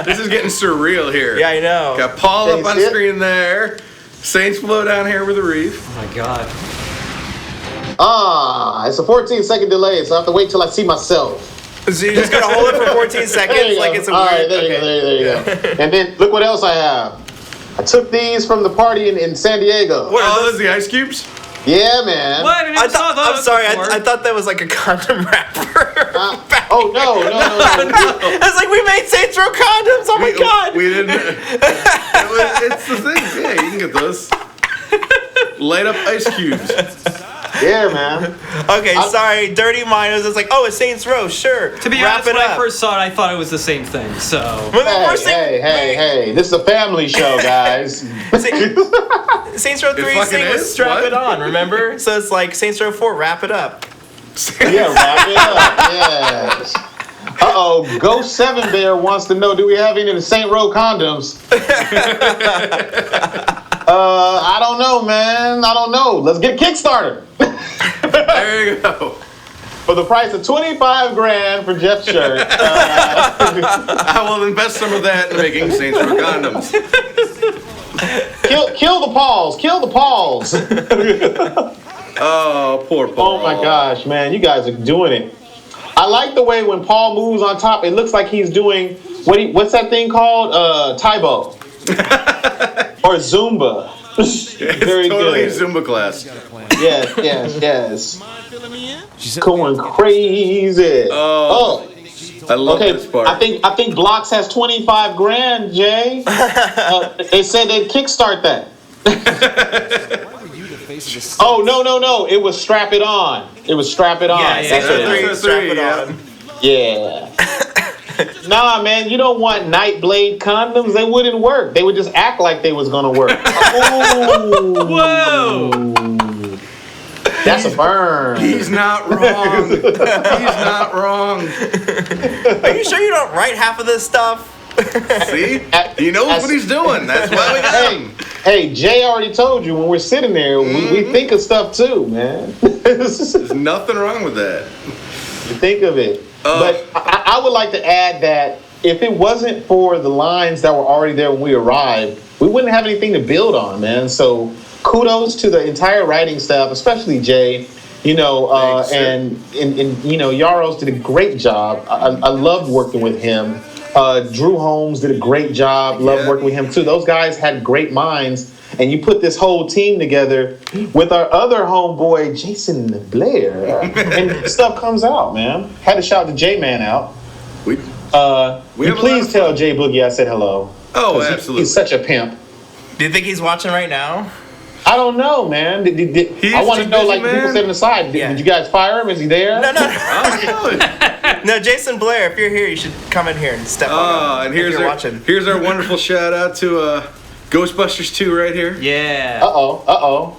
This is getting surreal here. Yeah, I know. Got Paul Can up you on see it? screen there. Saints Flow down here with a reef. Oh my god. It's a 14-second delay, so I have to wait till I see myself. So you're just going to hold it for 14 seconds like it's a All right, weird... there you go. And then look what else I have. I took these from the party in San Diego. What are Oh, those the ice cubes? Yeah, man. What? I never saw those I'm sorry, before. I thought that was like a condom wrapper. Oh, no. I was like, we made Saints Row condoms. Oh my god. We didn't. It's the thing. Yeah, you can get those. Light up ice cubes. Yeah, man. Okay, sorry. Dirty mind was just like, oh, it's Saints Row. Sure. To be Wrap honest, it when I up. first saw it, I thought it was the same thing. So Well, the first thing- Hey. This is a family show, guys. Saints Row 3's thing was is? strap What? it on, remember? So it's like Saints Row 4, wrap it up. Yeah, wrap it up. Yes. Uh-oh, Ghost 7 Bear wants to know, do we have any of the Saint Row condoms? I don't know, man. I don't know. Let's get a Kickstarter. There you go. For the price of $25,000 for Jeff's shirt. I will invest some of that in making Saints Row condoms. Kill the Pauls. Kill the Pauls. Oh, poor Paul. Oh my gosh, man. You guys are doing it. I like the way when Paul moves on top, it looks like he's doing, what's that thing called? Taibo. Or Zumba. Very Totally good. Zumba class. Yes. Going crazy. Oh. I love Okay, this part. I think Blocks has $25,000, Jay. They said they'd kickstart that. Oh no! It was Strap It On. Yeah, Saints Row 3, That's strap three, it yeah. on. Yeah. Nah, man, you don't want Nightblade condoms. They wouldn't work. They would just act like they was gonna work. Ooh. Whoa! That's a burn. He's not wrong. He's not wrong. Are you sure you don't write half of this stuff? See? He knows what he's doing. That's why we got him. Hey, Jay already told you when we're sitting there, we think of stuff too, man. There's nothing wrong with that. You think of it. But I would like to add that if it wasn't for the lines that were already there when we arrived, we wouldn't have anything to build on, man. So kudos to the entire writing staff, especially Jay. You know, and you know, Yaros did a great job. I loved working with him. Drew Holmes did a great job. Loved working with him too. Those guys had great minds. And you put this whole team together with our other homeboy, Jason Blair, and stuff comes out, man. Had to shout the J-Man out. We Please tell Jay Boogie I said hello. Oh, absolutely. He's such a pimp. Do you think he's watching right now? I don't know, man. I want to know, like, people sitting aside. Did you guys fire him? Is he there? No. No, Jason Blair, if you're here, you should come in here and step on. And here's our wonderful shout out to Ghostbusters 2 right here. Yeah. Uh-oh.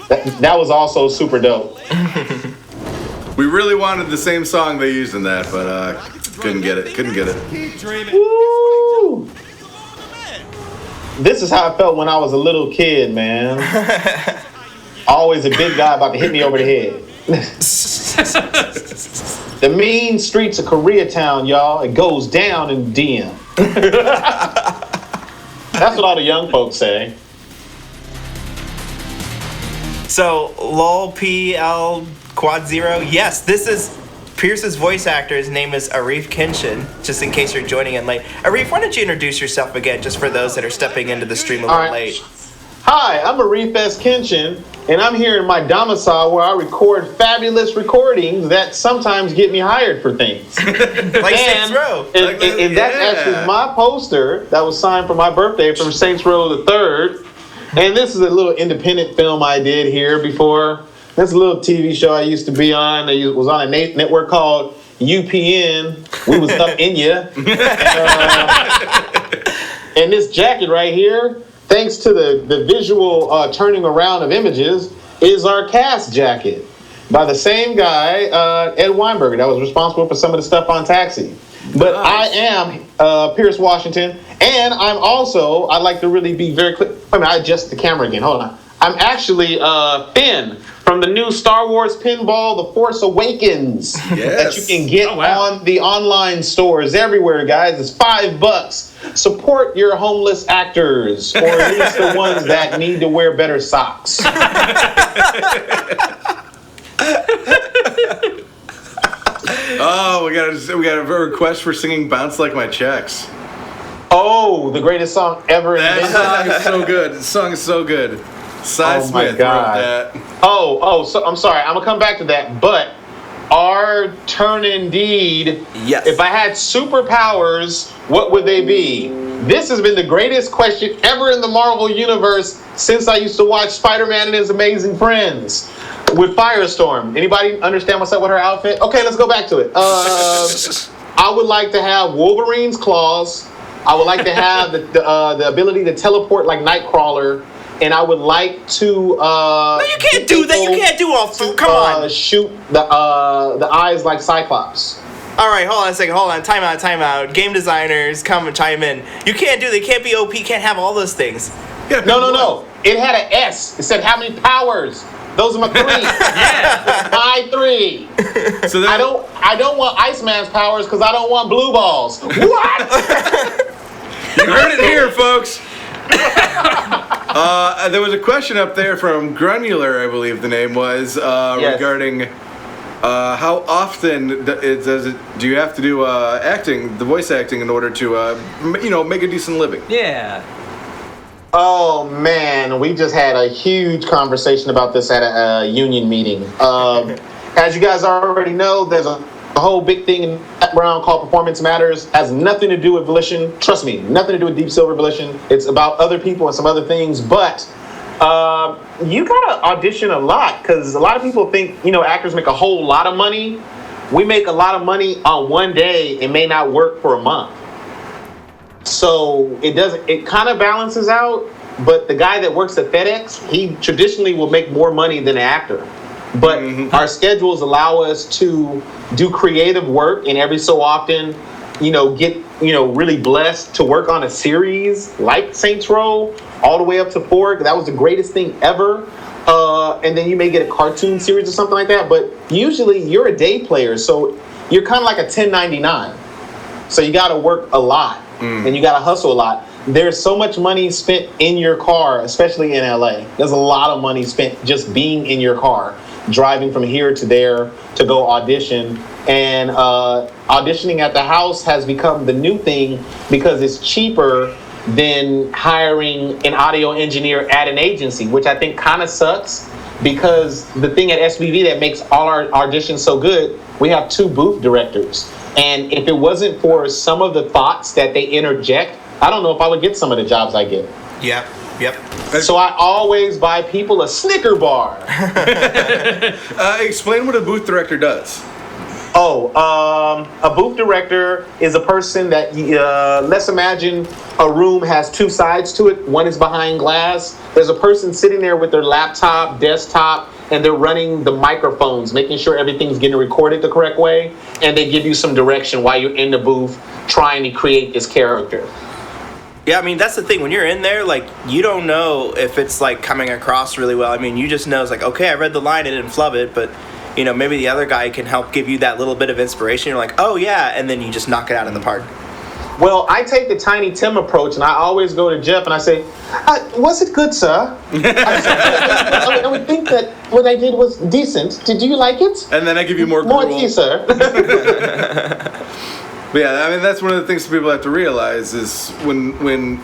That was also super dope. We really wanted the same song they used in that, but couldn't get it. Woo! This is how I felt when I was a little kid, man. Always a big guy about to hit me over the head. The mean streets of Koreatown, y'all. It goes down in DM. That's what all the young folks say. So, lol PL quad 0. Yes, this is Pierce's voice actor. His name is Arif Kinchen, just in case you're joining in late. Arif, why don't you introduce yourself again, just for those that are stepping into the stream a little late? Hi, I'm Arif S. Kinchen, and I'm here in my domicile where I record fabulous recordings that sometimes get me hired for things. Like Saints Row. And that's actually my poster that was signed for my birthday from Saints Row the 3rd. And this is a little independent film I did here before. This is a little TV show I used to be on. It was on a network called UPN. We was up in ya. And this jacket right here, thanks to the visual turning around of images, is our cast jacket by the same guy, Ed Weinberger, that was responsible for some of the stuff on Taxi. But I am Pierce Washington, and I'm also, I'd like to really be very clear. Wait a minute, I adjust the camera again. Hold on. I'm actually Finn from the new Star Wars pinball, The Force Awakens, that you can get on the online stores everywhere, guys. It's $5. Support your homeless actors, or at least the ones that need to wear better socks. Oh, we got a request for singing "Bounce Like My Checks." Oh, the greatest song ever. That song is so good. The song is so good. Cy Smith wrote that. So I'm sorry. I'm gonna come back to that. But our turn indeed. Yes. If I had superpowers, what would they be? This has been the greatest question ever in the Marvel universe since I used to watch Spider-Man and His Amazing Friends with Firestorm. Anybody understand what's up with her outfit? Okay, let's go back to it. I would like to have Wolverine's claws. I would like to have the ability to teleport like Nightcrawler. And I would like to. No, you can't do that. You can't do all three. Come on. Shoot the eyes like Cyclops. All right, hold on a second. Hold on. Time out. Game designers, come and chime in. You can't do that. You can't be OP. Can't have all those things. No. It had an S. It said how many powers. Those are my 3. Yeah. My 3. So I don't want Iceman's powers because I don't want blue balls. What? You heard it here, folks. There was a question up there from Granular, I believe the name was, regarding how often do you have to do the voice acting in order to make a decent living? Yeah. Oh man, we just had a huge conversation about this at a union meeting. As you guys already know, there's a whole big thing in the background called Performance Matters. Has nothing to do with Volition. Trust me, nothing to do with Deep Silver Volition. It's about other people and some other things. But you gotta audition a lot because a lot of people think actors make a whole lot of money. we make a lot of money on one day and may not work for a month. So it kind of balances out, but the guy that works at FedEx, he traditionally will make more money than an actor. But our schedules allow us to do creative work, and every so often, get, really blessed to work on a series like Saints Row, all the way up to 4. That was the greatest thing ever. And then you may get a cartoon series or something like that. But usually you're a day player, so you're kind of like a 1099. So you got to work a lot, and you got to hustle a lot. There's so much money spent in your car, especially in LA. There's a lot of money spent just being in your car, driving from here to there to go audition. And auditioning at the house has become the new thing because it's cheaper than hiring an audio engineer at an agency, which I think kind of sucks, because the thing at SBV that makes all our auditions so good, we have 2 booth directors. And if it wasn't for some of the thoughts that they interject, I don't know if I would get some of the jobs I get. Yep. So I always buy people a Snicker bar. Explain what a booth director does. A booth director is a person that, let's imagine a room has 2 sides to it. One is behind glass. There's a person sitting there with their laptop, desktop, and they're running the microphones, making sure everything's getting recorded the correct way. And they give you some direction while you're in the booth trying to create this character. Yeah, I mean, that's the thing. When you're in there, like, you don't know if it's, like, coming across really well. I mean, you just know it's like, okay, I read the line, I didn't flub it, but, maybe the other guy can help give you that little bit of inspiration. You're like, oh, yeah, and then you just knock it out of the park. Well, I take the Tiny Tim approach, and I always go to Jeff and I say, was it good, sir? I would think that what I did was decent. Did you like it? And then I give you more More gruel. tea, sir. But yeah, I mean, that's one of the things people have to realize is when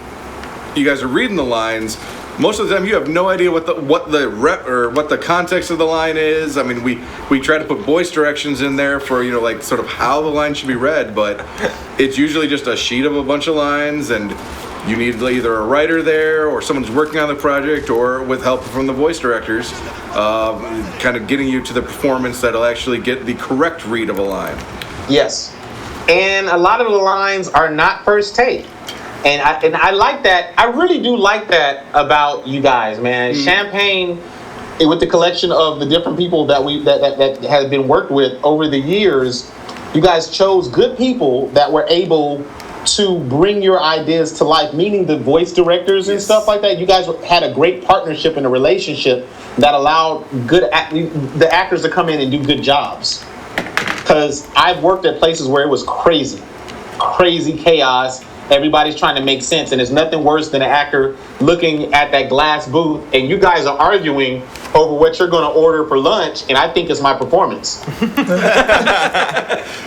you guys are reading the lines, most of the time you have no idea what the context of the line is. I mean, we try to put voice directions in there for, like sort of how the line should be read, but it's usually just a sheet of a bunch of lines, and you need either a writer there or someone who's working on the project, or with help from the voice directors, kind of getting you to the performance that'll actually get the correct read of a line. Yes. And a lot of the lines are not first take. And I like that. I really do like that about you guys, man. Champagne, with the collection of the different people that have been worked with over the years, you guys chose good people that were able to bring your ideas to life, meaning the voice directors and stuff like that. You guys had a great partnership and a relationship that allowed the actors to come in and do good jobs. Because I've worked at places where it was crazy chaos. Everybody's trying to make sense, and there's nothing worse than an actor looking at that glass booth and you guys are arguing over what you're going to order for lunch, and I think it's my performance.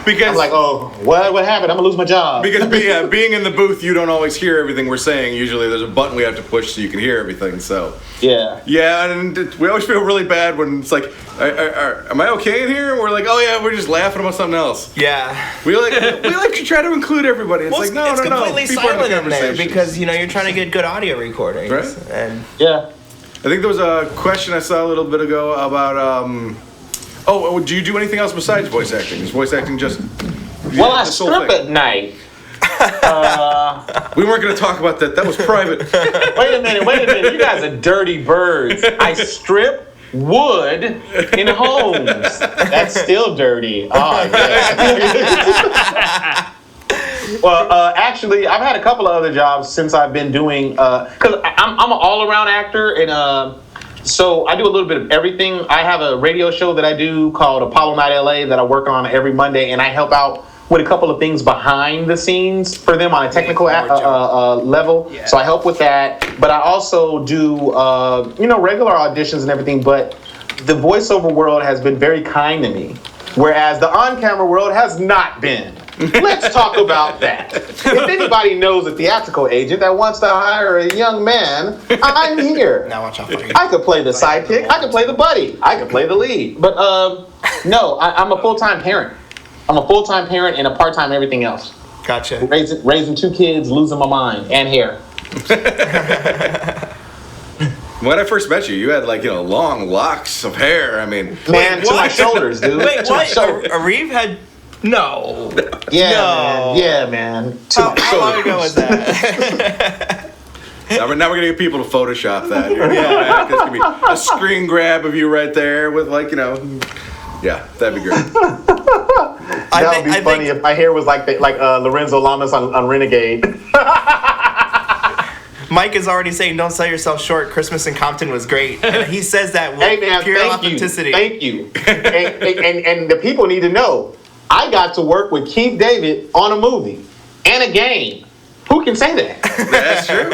Because I'm like, oh, what happened? I'm going to lose my job. Because being in the booth, you don't always hear everything we're saying. Usually there's a button we have to push so you can hear everything. So yeah, and we always feel really bad when it's like, am I okay in here? And we're like, oh yeah, we're just laughing about something else. Yeah. We like to try to include everybody. It's like, no. It's completely People are silent in there conversations. because, you're trying to get good audio recordings. Right. And Yeah. I think there was a question I saw a little bit ago about, do you do anything else besides voice acting? Is voice acting just... Well, I strip at night. We weren't going to talk about that. That was private. Wait a minute. You guys are dirty birds. I strip wood in homes. That's still dirty. Oh, yeah. Well, actually, I've had a couple of other jobs since I've been doing, because I'm an all-around actor, and so I do a little bit of everything. I have a radio show that I do called Apollo Night LA that I work on every Monday, and I help out with a couple of things behind the scenes for them on a technical level. Yeah. So I help with that, but I also do, regular auditions and everything, but the voiceover world has been very kind to me, whereas the on-camera world has not been. Let's talk about that. If anybody knows a theatrical agent that wants to hire a young man, I'm here. Now watch out for you. I could play the sidekick. I could play the buddy. I could play the lead. But no, I'm a full-time parent. I'm a full-time parent and a part-time everything else. Gotcha. Raising 2 kids, losing my mind, and hair. When I first met you, you had long locks of hair. I mean, Man, to my shoulders, dude. Wait, To my what? shoulders. Arif had no. Yeah, No. man. Yeah, man. To my How long shoulders. ago was that? now we're gonna get people to Photoshop that. Yeah, it's gonna be a screen grab of you right there with yeah, that'd be great. That would be funny if my hair was like Lorenzo Lamas on Renegade. Mike is already saying, "Don't sell yourself short. Christmas in Compton was great." And he says that with Hey man, pure thank authenticity. you, thank you. and the people need to know, I got to work with Keith David on a movie and a game. Who can say that? That's true.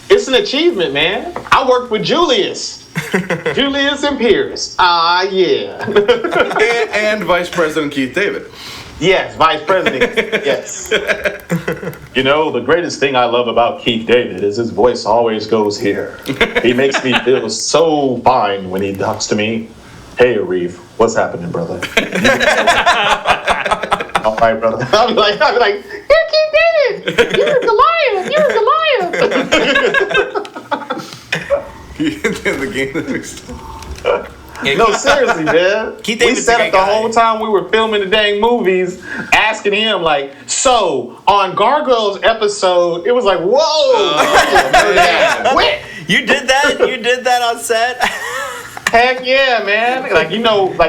It's an achievement, man. I worked with Julius and Pierce. Ah, yeah. and Vice President Keith David. Yes, Vice President. Yes. The greatest thing I love about Keith David is his voice always goes here. He makes me feel so fine when he talks to me. Hey, Arif, what's happening, brother? All right, brother. I'll be like, you're Keith David. You're Goliath. The game that mixed up. No, seriously, man. Keith We David's a sat great up the guy. whole time we were filming the dang movies, asking him so on Gargoyles episode, it was like, whoa. Wait. You did that? You did that on set? Heck yeah, man.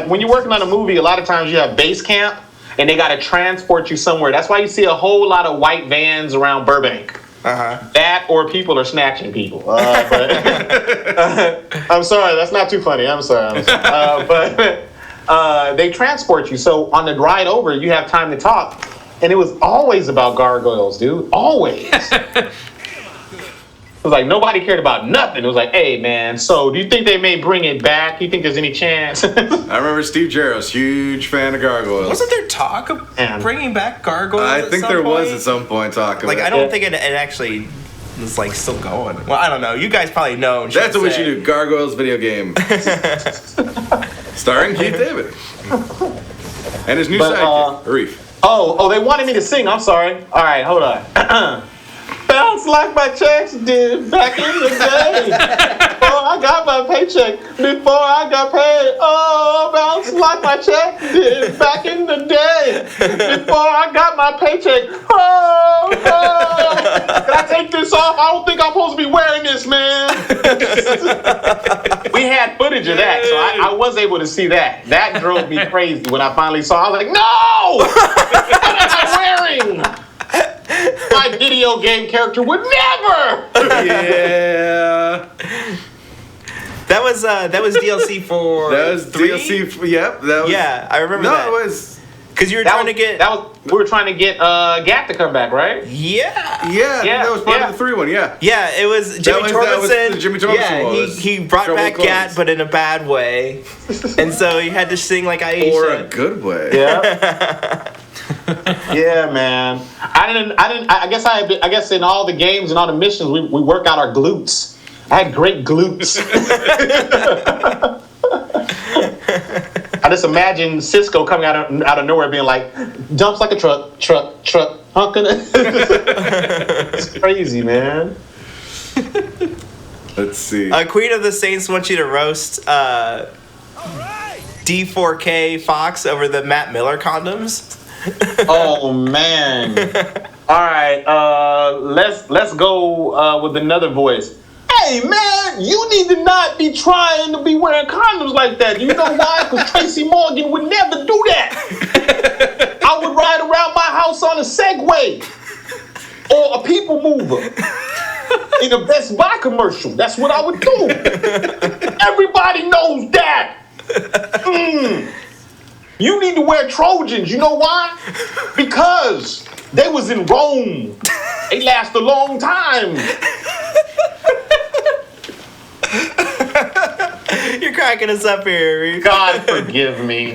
When you're working on a movie, a lot of times you have base camp and they got to transport you somewhere. That's why you see a whole lot of white vans around Burbank. That or people are snatching people. But I'm sorry, that's not too funny. I'm sorry. But they transport you. So on the ride over, you have time to talk. And it was always about gargoyles, dude. Always. It was like nobody cared about nothing. It was like, hey, man, so do you think they may bring it back? Do you think there's any chance? I remember Steve Jaros, huge fan of Gargoyles. Wasn't there talk of bringing back Gargoyles? I at think some there was point? at some point talk about I don't think it actually was still going. Well, I don't know. You guys probably know. That's what we should do. Gargoyles video game. Starring Keith David. And his new sidekick, Arif. Oh, they wanted me to sing. I'm sorry. All right, hold on. Bounce like my checks did back in the day. Before I got my paycheck, before I got paid. Oh, bounce like my check did back in the day. Before I got my paycheck. Oh. Can I take this off? I don't think I'm supposed to be wearing this, man. We had footage of that, so I was able to see that. That drove me crazy when I finally saw it. I was like, no! What am I wearing? My video game character would never. Yeah. That was DLC for. That was 3? DLC. That was. Yeah, I remember that. No, it was. Because you were trying to get. We were trying to get Gat to come back, right? Yeah. Yeah, that was part of the 3 one. Yeah. Yeah, it was Jimmy that was Torbenson. the Jimmy Torbenson yeah, one. he brought Trouble back with Gat, clothes. but in a bad way, and so he had to sing like Aisha. Or a good way. Yeah. Yeah, man. I guess in all the games and all the missions, we work out our glutes. I had great glutes. I just imagine Cisco coming out of nowhere being like, jumps like a truck, honking. It's crazy, man. Let's see. Queen of the Saints wants you to roast D4K Fox over the Matt Miller condoms. Oh man! All right, let's go with another voice. Hey man, you need to not be trying to be wearing condoms like that. You know why? Because Tracy Morgan would never do that. I would ride around my house on a Segway or a people mover in a Best Buy commercial. That's what I would do. Everybody knows that. You need to wear Trojans. You know why? Because they was in Rome. They last a long time. You're cracking us up here. God forgive me.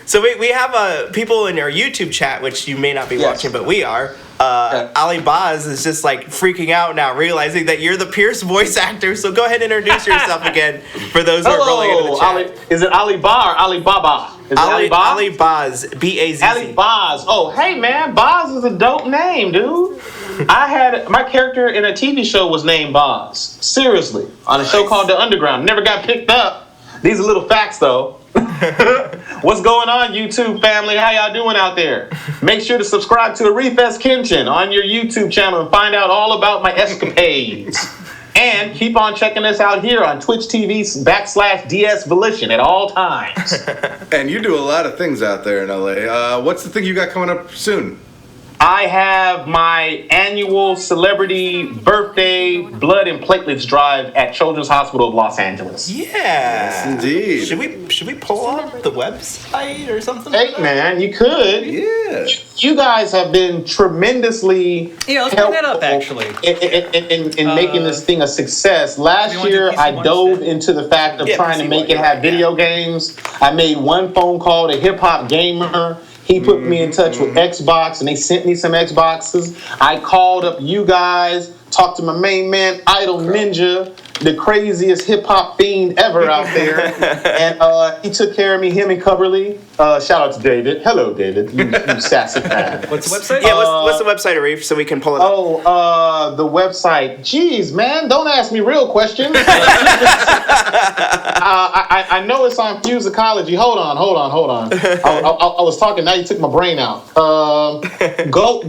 So we have people in our YouTube chat, which you may not be watching, but we are. Ali Baz is just freaking out now, realizing that you're the Pierce voice actor. So go ahead and introduce yourself again for those who are rolling into the chat. Is it Ali Bar or Ali Baba? Is it Ali Baz? Ali Baz, B-A-Z-Z. Ali Baz. Oh, hey man, Baz is a dope name, dude. I had my character in a TV show was named Boz. Seriously, on a show called The Underground. Never got picked up. These are little facts, though. What's going on, YouTube family? How y'all doing out there? Make sure to subscribe to Arif S Kinchen on your YouTube channel and find out all about my escapades. And keep on checking us out here on Twitch TV/DS Volition at all times. And you do a lot of things out there in LA. What's the thing you got coming up soon? I have my annual celebrity birthday blood and platelets drive at Children's Hospital of Los Angeles. Yeah. Yes, indeed. Should we pull up the website or something? Hey, man, you could. Yeah. You guys have been tremendously Yeah, let's bring that up, actually. in making this thing a success. Last wanna do year, PC I one dove instead? into the fact of trying to PC make one, it have yeah. video games. I made one phone call to Hip Hop Gamer. He put me in touch with Xbox, and they sent me some Xboxes. I called up you guys, talked to my main man, Idol Ninja, the craziest hip-hop fiend ever out there. And he took care of me, him and Coverly. Shout out to David. Hello, David, you sassy fan. What's the website? Yeah, what's the website, Arif, so we can pull it up? Oh, the website. Jeez, man, don't ask me real questions. I know it's on Fusicology. Hold on. I was talking, now you took my brain out. Go to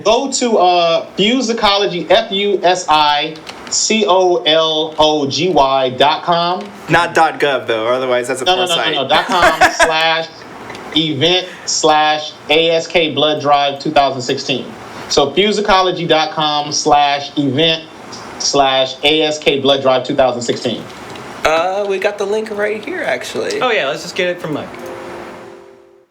Fusicology, FUSICOLOGY.com. Not .gov though, otherwise that's a porn site. No. .com/event/ASK Blood Drive 2016. So Fusicology.com/event/ASK Blood Drive 2016. We got the link right here, actually. Oh yeah, let's just get it from Mike.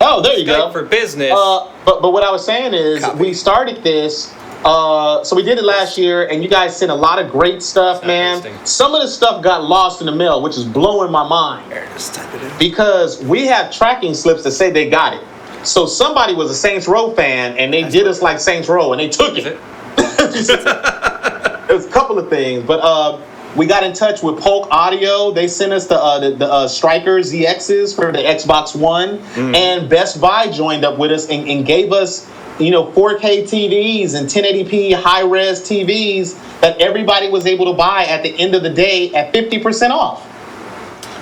Oh, there you go. Skype for business. But what I was saying is we started this. So we did it last year, and you guys sent a lot of great stuff, man. interesting. Some of the stuff got lost in the mail, which is blowing my mind. Here, just type it in. Because we have tracking slips that say they got it. So somebody was a Saints Row fan, and they did us like Saints Row, and they took Is it. it? There's a couple of things, but we got in touch with Polk Audio. They sent us the Striker ZXs for the Xbox One, and Best Buy joined up with us and gave us 4K TVs and 1080p high-res TVs that everybody was able to buy at the end of the day at 50% off.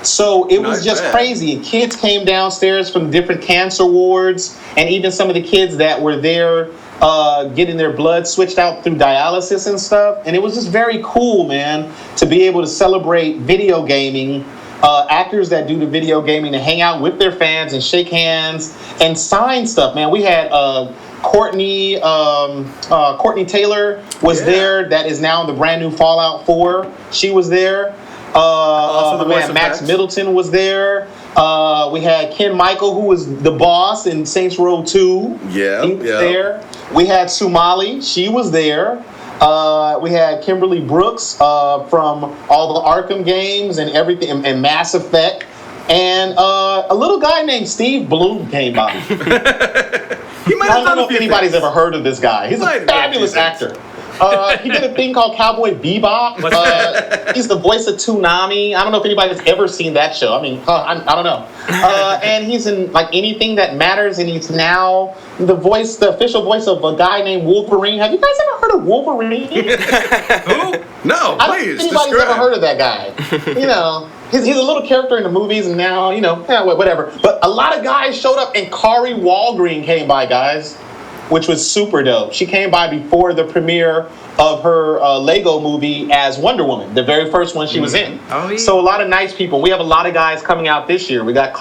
So it was just crazy. Kids came downstairs from different cancer wards, and even some of the kids that were there getting their blood switched out through dialysis and stuff. And it was just very cool, man, to be able to celebrate video gaming. Actors that do the video gaming to hang out with their fans and shake hands and sign stuff, man. We had Courtney Taylor was there. That is now the brand new Fallout 4. She was there. Also the voice man, of Max Max. Middleton was there. We had Ken Michael, who was the boss in Saints Row 2. Yeah, He was yeah. there. We had Sumali. She was there. We had Kimberly Brooks from all the Arkham games and everything, and Mass Effect. And a little guy named Steve Bloom came by. He might I have don't done know a if few anybody's things. ever heard of this guy. He's Might a have done a fabulous few actor. He did a thing called Cowboy Bebop. He's the voice of Toonami. I don't know if anybody's ever seen that show. I mean, I don't know. And he's in like Anything That Matters, and he's now the official voice of a guy named Wolverine. Have you guys ever heard of Wolverine? Who? No, I don't please. think anybody's describe. ever heard of that guy. He's a little character in the movies, and now, whatever. But a lot of guys showed up, and Kari Walgreen came by, guys, which was super dope. She came by before the premiere of her Lego movie as Wonder Woman, the very first one she was in. Oh, yeah. So a lot of nice people. We have a lot of guys coming out this year. We got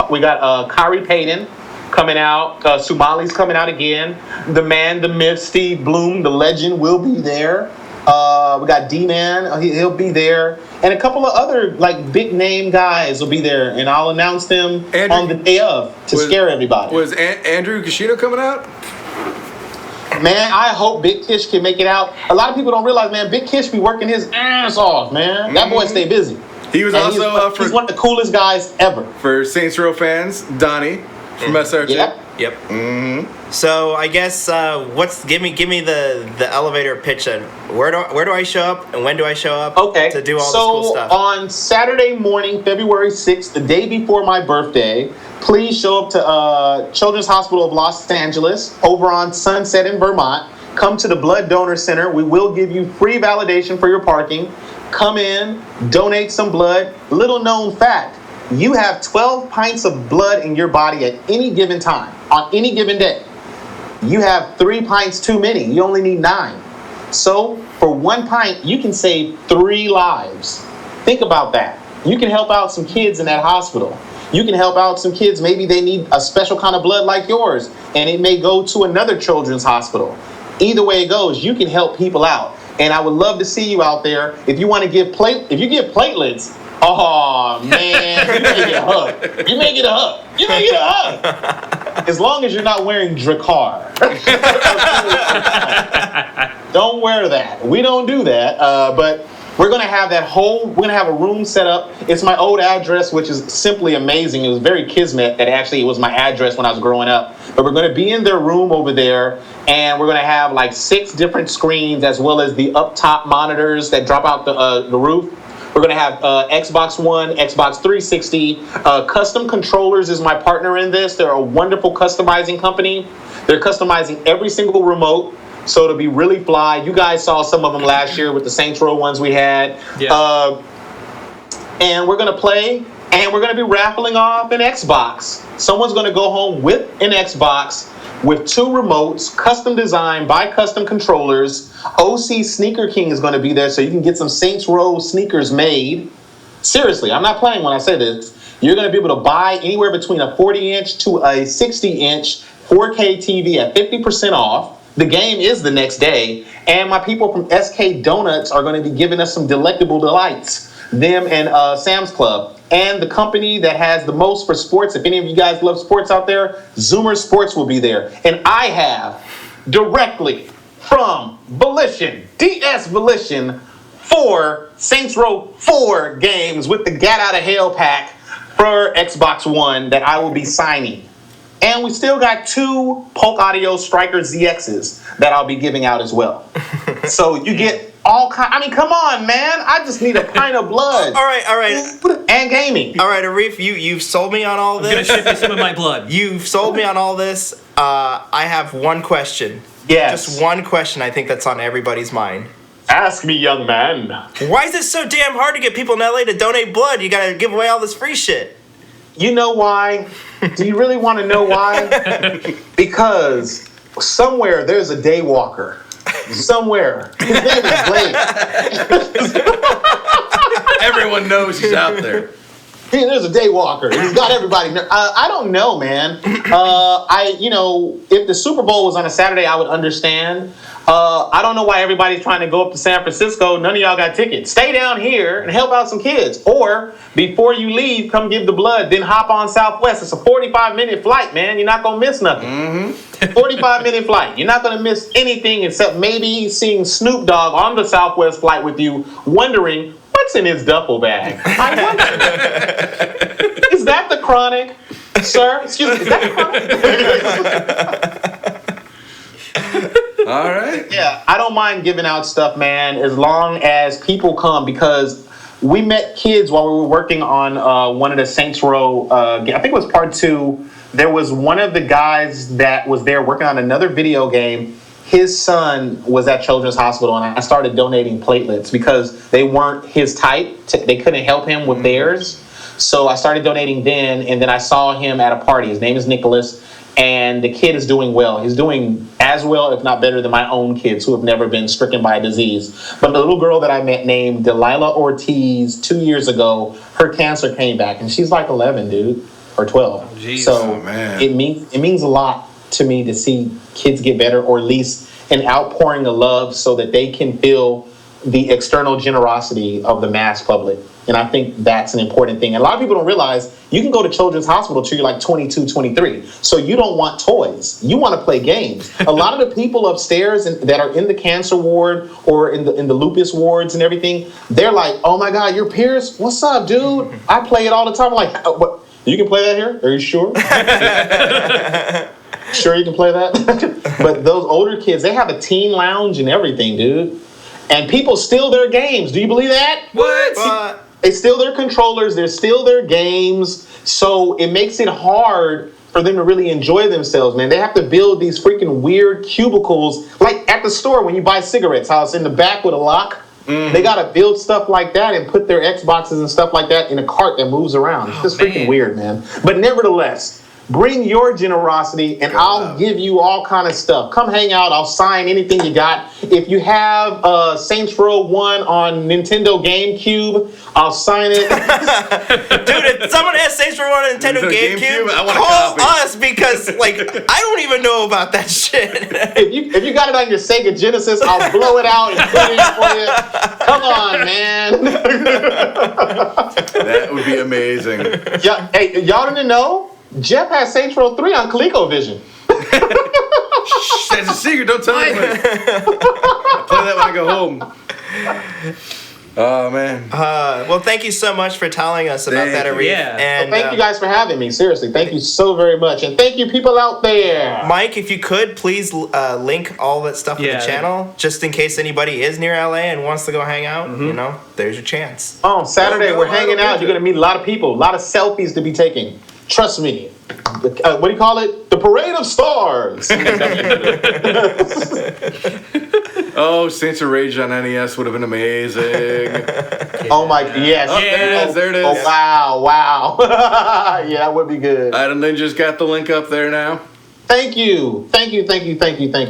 Kari Payton coming out. Sumali's coming out again. The man, the myth, Steve Bloom, the legend, will be there. We got D-Man, he'll be there. And a couple of other big name guys will be there, and I'll announce them on the day of to scare everybody. Was Andrew Kishino coming out? Man, I hope Big Kish can make it out. A lot of people don't realize, man, Big Kish be working his ass off, man. That boy stay busy. He was And also he's one of the coolest guys ever. for Saints Row fans, Donnie from SRT. Yep. Yep. So I guess give me the elevator pitch then. Where do I show up and when do I show up? Okay. To do all this so cool stuff. on Saturday morning, February 6th, the day before my birthday, please show up to Children's Hospital of Los Angeles over on Sunset in Vermont. come to the Blood Donor Center. We will give you free validation for your parking. Come in, donate some blood. Little known fact, you have 12 pints of blood in your body at any given time, on any given day. You have 3 pints too many. You only need 9. So for 1 pint, you can save 3 lives. Think about that. You can help out some kids in that hospital. You can help out some kids. Maybe they need a special kind of blood like yours, and it may go to another children's hospital. Either way it goes, you can help people out. And I would love to see you out there. If you want to give if you give platelets, oh man, you may get a hug. You may get a hug. You may get a hug. As long as you're not wearing Drakkar. Don't wear that. We don't do that. But we're gonna have we're gonna have a room set up. It's my old address, which is simply amazing. It was very kismet that actually it was my address when I was growing up. But we're gonna be in their room over there, and we're gonna have like 6 different screens as well as the up top monitors that drop out the roof. We're gonna have Xbox One, Xbox 360. Custom Controllers is my partner in this. They're a wonderful customizing company. They're customizing every single remote. So it'll be really fly. You guys saw some of them last year with the Saints Row ones we had. Yeah. And we're going to play, and we're going to be raffling off an Xbox. Someone's going to go home with an Xbox with 2 remotes, custom designed by Custom Controllers. OC Sneaker King is going to be there, so you can get some Saints Row sneakers made. Seriously, I'm not playing when I say this. You're going to be able to buy anywhere between a 40-inch to a 60-inch 4K TV at 50% off. The game is the next day, and my people from SK Donuts are going to be giving us some delectable delights. Them and Sam's Club. And the company that has the most for sports, if any of you guys love sports out there, Zoomer Sports will be there. And I have directly from Volition, DS Volition, 4 Saints Row 4 games with the Gat Out of Hell pack for Xbox One that I will be signing. And we still got 2 Polk Audio Striker ZXs that I'll be giving out as well. So you get all kind. I mean, come on, man. I just need a pint of blood. All right. And gaming. All right, Arif, you've sold me on all this. I'm gonna ship you some of my blood. You've sold me on all this. I have one question. Yes. Just one question. I think that's on everybody's mind. Ask me, young man. Why is it so damn hard to get people in LA to donate blood? You gotta give away all this free shit. You know why? Do you really want to know why? Because somewhere there's a daywalker. Somewhere. His name is Blake. Everyone knows he's out there. There's a daywalker. He's got everybody. I don't know, man. If the Super Bowl was on a Saturday, I would understand. I don't know why everybody's trying to go up to San Francisco. None of y'all got tickets. Stay down here and help out some kids. Or before you leave, come give the blood. Then hop on Southwest. It's a 45-minute flight, man. You're not going to miss nothing. 45-minute flight. You're not going to miss anything except maybe seeing Snoop Dogg on the Southwest flight with you, wondering, what's in his duffel bag? I wonder. Is that the Chronic? Sir? Excuse me, is that the Chronic? All right. Yeah, I don't mind giving out stuff, man, as long as people come, because we met kids while we were working on one of the Saints Row, I think it was part 2. There was one of the guys that was there working on another video game. His son was at Children's Hospital, and I started donating platelets because they weren't his type. They couldn't help him with theirs. So I started donating then, and then I saw him at a party. His name is Nicholas, and the kid is doing well. He's doing as well, if not better, than my own kids who have never been stricken by a disease. But the little girl that I met named Delilah Ortiz 2 years ago, her cancer came back, and she's like 11, dude, or 12. Jeez. So man. it means a lot to me to see kids get better, or at least an outpouring of love so that they can feel the external generosity of the mass public. And I think that's an important thing. And a lot of people don't realize you can go to Children's Hospital till you're like 22, 23. So you don't want toys. You want to play games. A lot of the people upstairs that are in the cancer ward or in the lupus wards and everything, they're like, oh my God, you're Pierce? What's up, dude? I play it all the time. I'm like, what? You can play that here? Are you sure? Sure you can play that? But those older kids, they have a teen lounge and everything, dude. And people steal their games. Do you believe that? What? They steal their controllers. They steal their games. So it makes it hard for them to really enjoy themselves, man. They have to build these freaking weird cubicles, like at the store when you buy cigarettes, how it's in the back with a lock. They got to build stuff like that and put their Xboxes and stuff like that in a cart that moves around. It's just freaking weird, man. But nevertheless, bring your generosity and I'll give you all kind of stuff. Come hang out. I'll sign anything you got. If you have Saints Row 1 on Nintendo GameCube, I'll sign it. Dude, if someone has Saints Row 1 on Nintendo GameCube, I want a call copy. us because, like, I don't even know about that shit. If you got it on your Sega Genesis, I'll blow it out and put it in for you. Come on, man. That would be amazing. Yeah, hey, y'all didn't know? Jeff has Saints Row 3 on ColecoVision. Shh, that's a secret. Don't tell anyone. I'll play that when I go home. Oh, man. Well, thank you so much for telling us about that, Arif. Yeah. And Thank you guys for having me. Seriously, thank you so very much. And thank you people out there. Mike, if you could, please link all that stuff in the channel, just in case anybody is near LA and wants to go hang out. You know, there's your chance. Oh, Saturday, Oh, we're no, hanging I don't out. You're going to meet a lot of people, a lot of selfies to be taken. Trust me. What do you call it? The Parade of Stars. Oh, Saints of Rage on NES would have been amazing. Oh, my, yes. Oh, there it is. There it is. Oh, wow. Yeah, that would be good. I don't know, just got the link up there now. Thank you.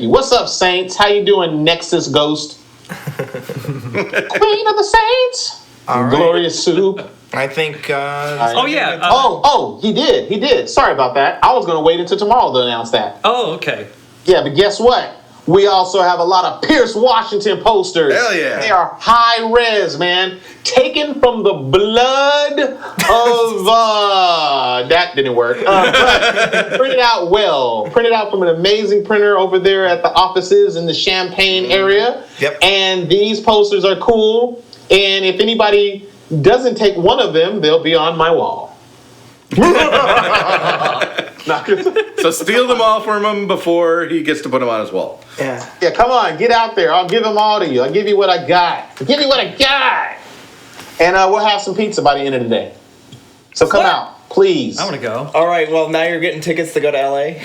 What's up, Saints? How you doing, Nexus Ghost? Queen of the Saints. All right. Glorious Soup. I think. Oh, yeah. He did. Sorry about that. I was going to wait until tomorrow to announce that. Oh, okay. Yeah, but guess what? We also have a lot of Pierce Washington posters. Hell yeah. They are high res, man. Taken from the blood of, that didn't work. But printed out well. Printed out from an amazing printer over there at the offices in the Champaign area. Yep. And these posters are cool. And if anybody doesn't take one of them, they'll be on my wall. So steal them all from him before he gets to put them on his wall. Yeah. Yeah, come on, get out there. I'll give them all to you. I'll give you what I got. And we'll have some pizza by the end of the day. So come out, please. I want to go. All right. Well, now you're getting tickets to go to LA.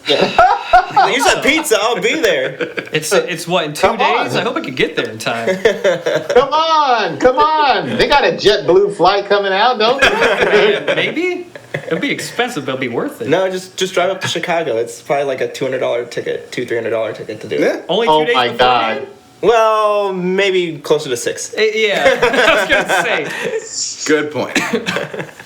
Yeah. You said pizza. I'll be there. It's what, in 2 Come on. days? I hope I could get there in time. Come on. They got a JetBlue flight coming out, don't they? Maybe? It'll be expensive, but it'll be worth it. No, just drive up to Chicago. It's probably like a $200 ticket, $300 ticket to do it. Yeah. Only 2 Oh days my beforehand? God. Well, maybe closer to 6. Yeah, I was going to say. Good point.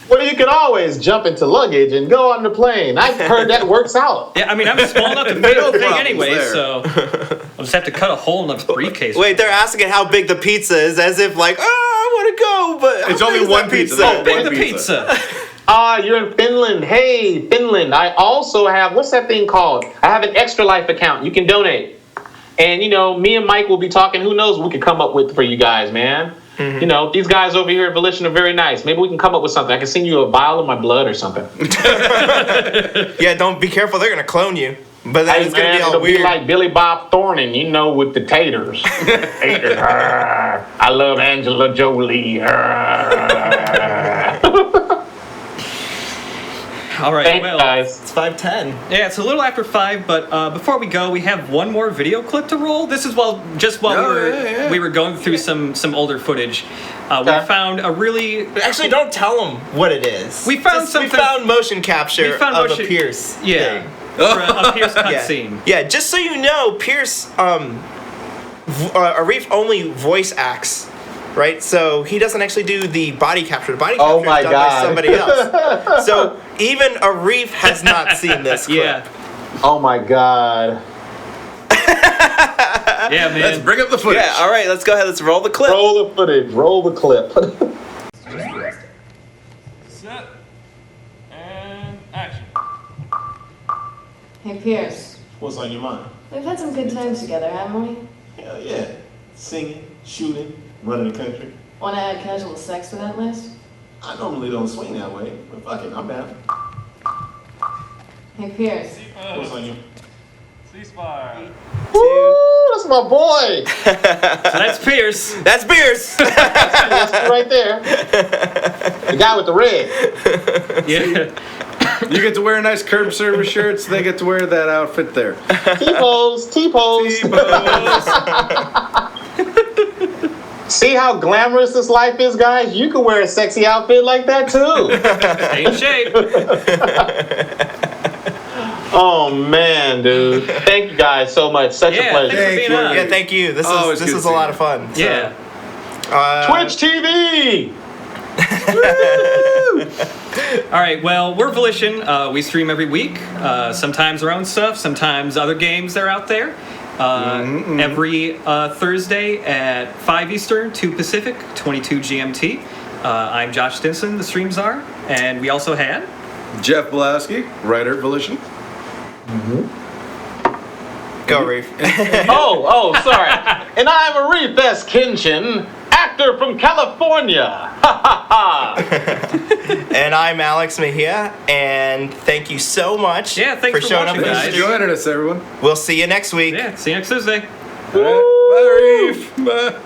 Well, you can always jump into luggage and go on the plane. I've heard that works out. Yeah, I mean, I'm small enough to fit No the thing problems anyway, there. so I'll just have to cut a hole in the briefcase. Wait, they're asking how big the pizza is, as if like, I want to go, but how It's big only is one that pizza. How big One the pizza. pizza? You're in Finland. Hey, Finland. I also have, what's that thing called? I have an Extra Life account. You can donate. And, you know, me and Mike will be talking. Who knows what we could come up with for you guys, man. You know, these guys over here at Volition are very nice. Maybe we can come up with something. I can send you a vial of my blood or something. Yeah, don't be careful. They're going to clone you. But then it's going to be all it'll weird. be like Billy Bob Thornton, you know, with the taters. Taters. I love Angela Jolie. All right, Thanks, well, guys. It's 5:10. yeah, it's a little after 5, but before we go, we have one more video clip to roll. This is while we were going through some older footage. Okay. We found a really Actually, don't tell them what it is. We found something- We found motion capture We found of motion- a Pierce. yeah thing. for a Pierce Yeah. cutscene. Yeah, just so you know, Pierce, Arif only voice acts, right? So he doesn't actually do the body capture. The body capture Oh my is done by God. somebody else. So even Arif has not seen this clip. Yeah, Oh my God. yeah, man. Let's bring up the footage. Yeah, all right, let's go ahead. Let's roll the clip. Roll the footage. Roll the clip. Set and action. Hey, Pierce. What's on your mind? We've had some good times together, haven't we? Hell yeah. Singing, shooting, running the country. Want to add casual sex to that list? I normally don't swing that way, but fuck it, I'm down. Hey, Pierce. What's on your Ceasefire. Woo, that's my boy. So that's Pierce. That's Pierce. That's right there. The guy with the red. Yeah. You get to wear nice curb service shirts. They get to wear that outfit there. T-pose. See how glamorous this life is, guys? You can wear a sexy outfit like that, too. Stay in shape. Oh, man, dude. Thank you guys so much. Such a pleasure. Thanks for being on. Yeah, thank you. This is a lot of fun. So, Yeah. Twitch TV! All right, well, we're Volition. We stream every week. Sometimes our own stuff, sometimes other games that are out there. Every Thursday at 5 Eastern, 2 Pacific, 22 GMT. I'm Josh Stinson, the stream czar. And we also had... Jeff Bielawsk, writer at Volition. Go, Arif. Oh, sorry. And I'm Arif S. Kinchen, actor from California. And I'm Alex Mejia, and thank you so much thanks for showing up. watching, guys. Thanks for joining us, everyone. We'll see you next week. Yeah, see you next Thursday. All right. Bye, Reef. Bye.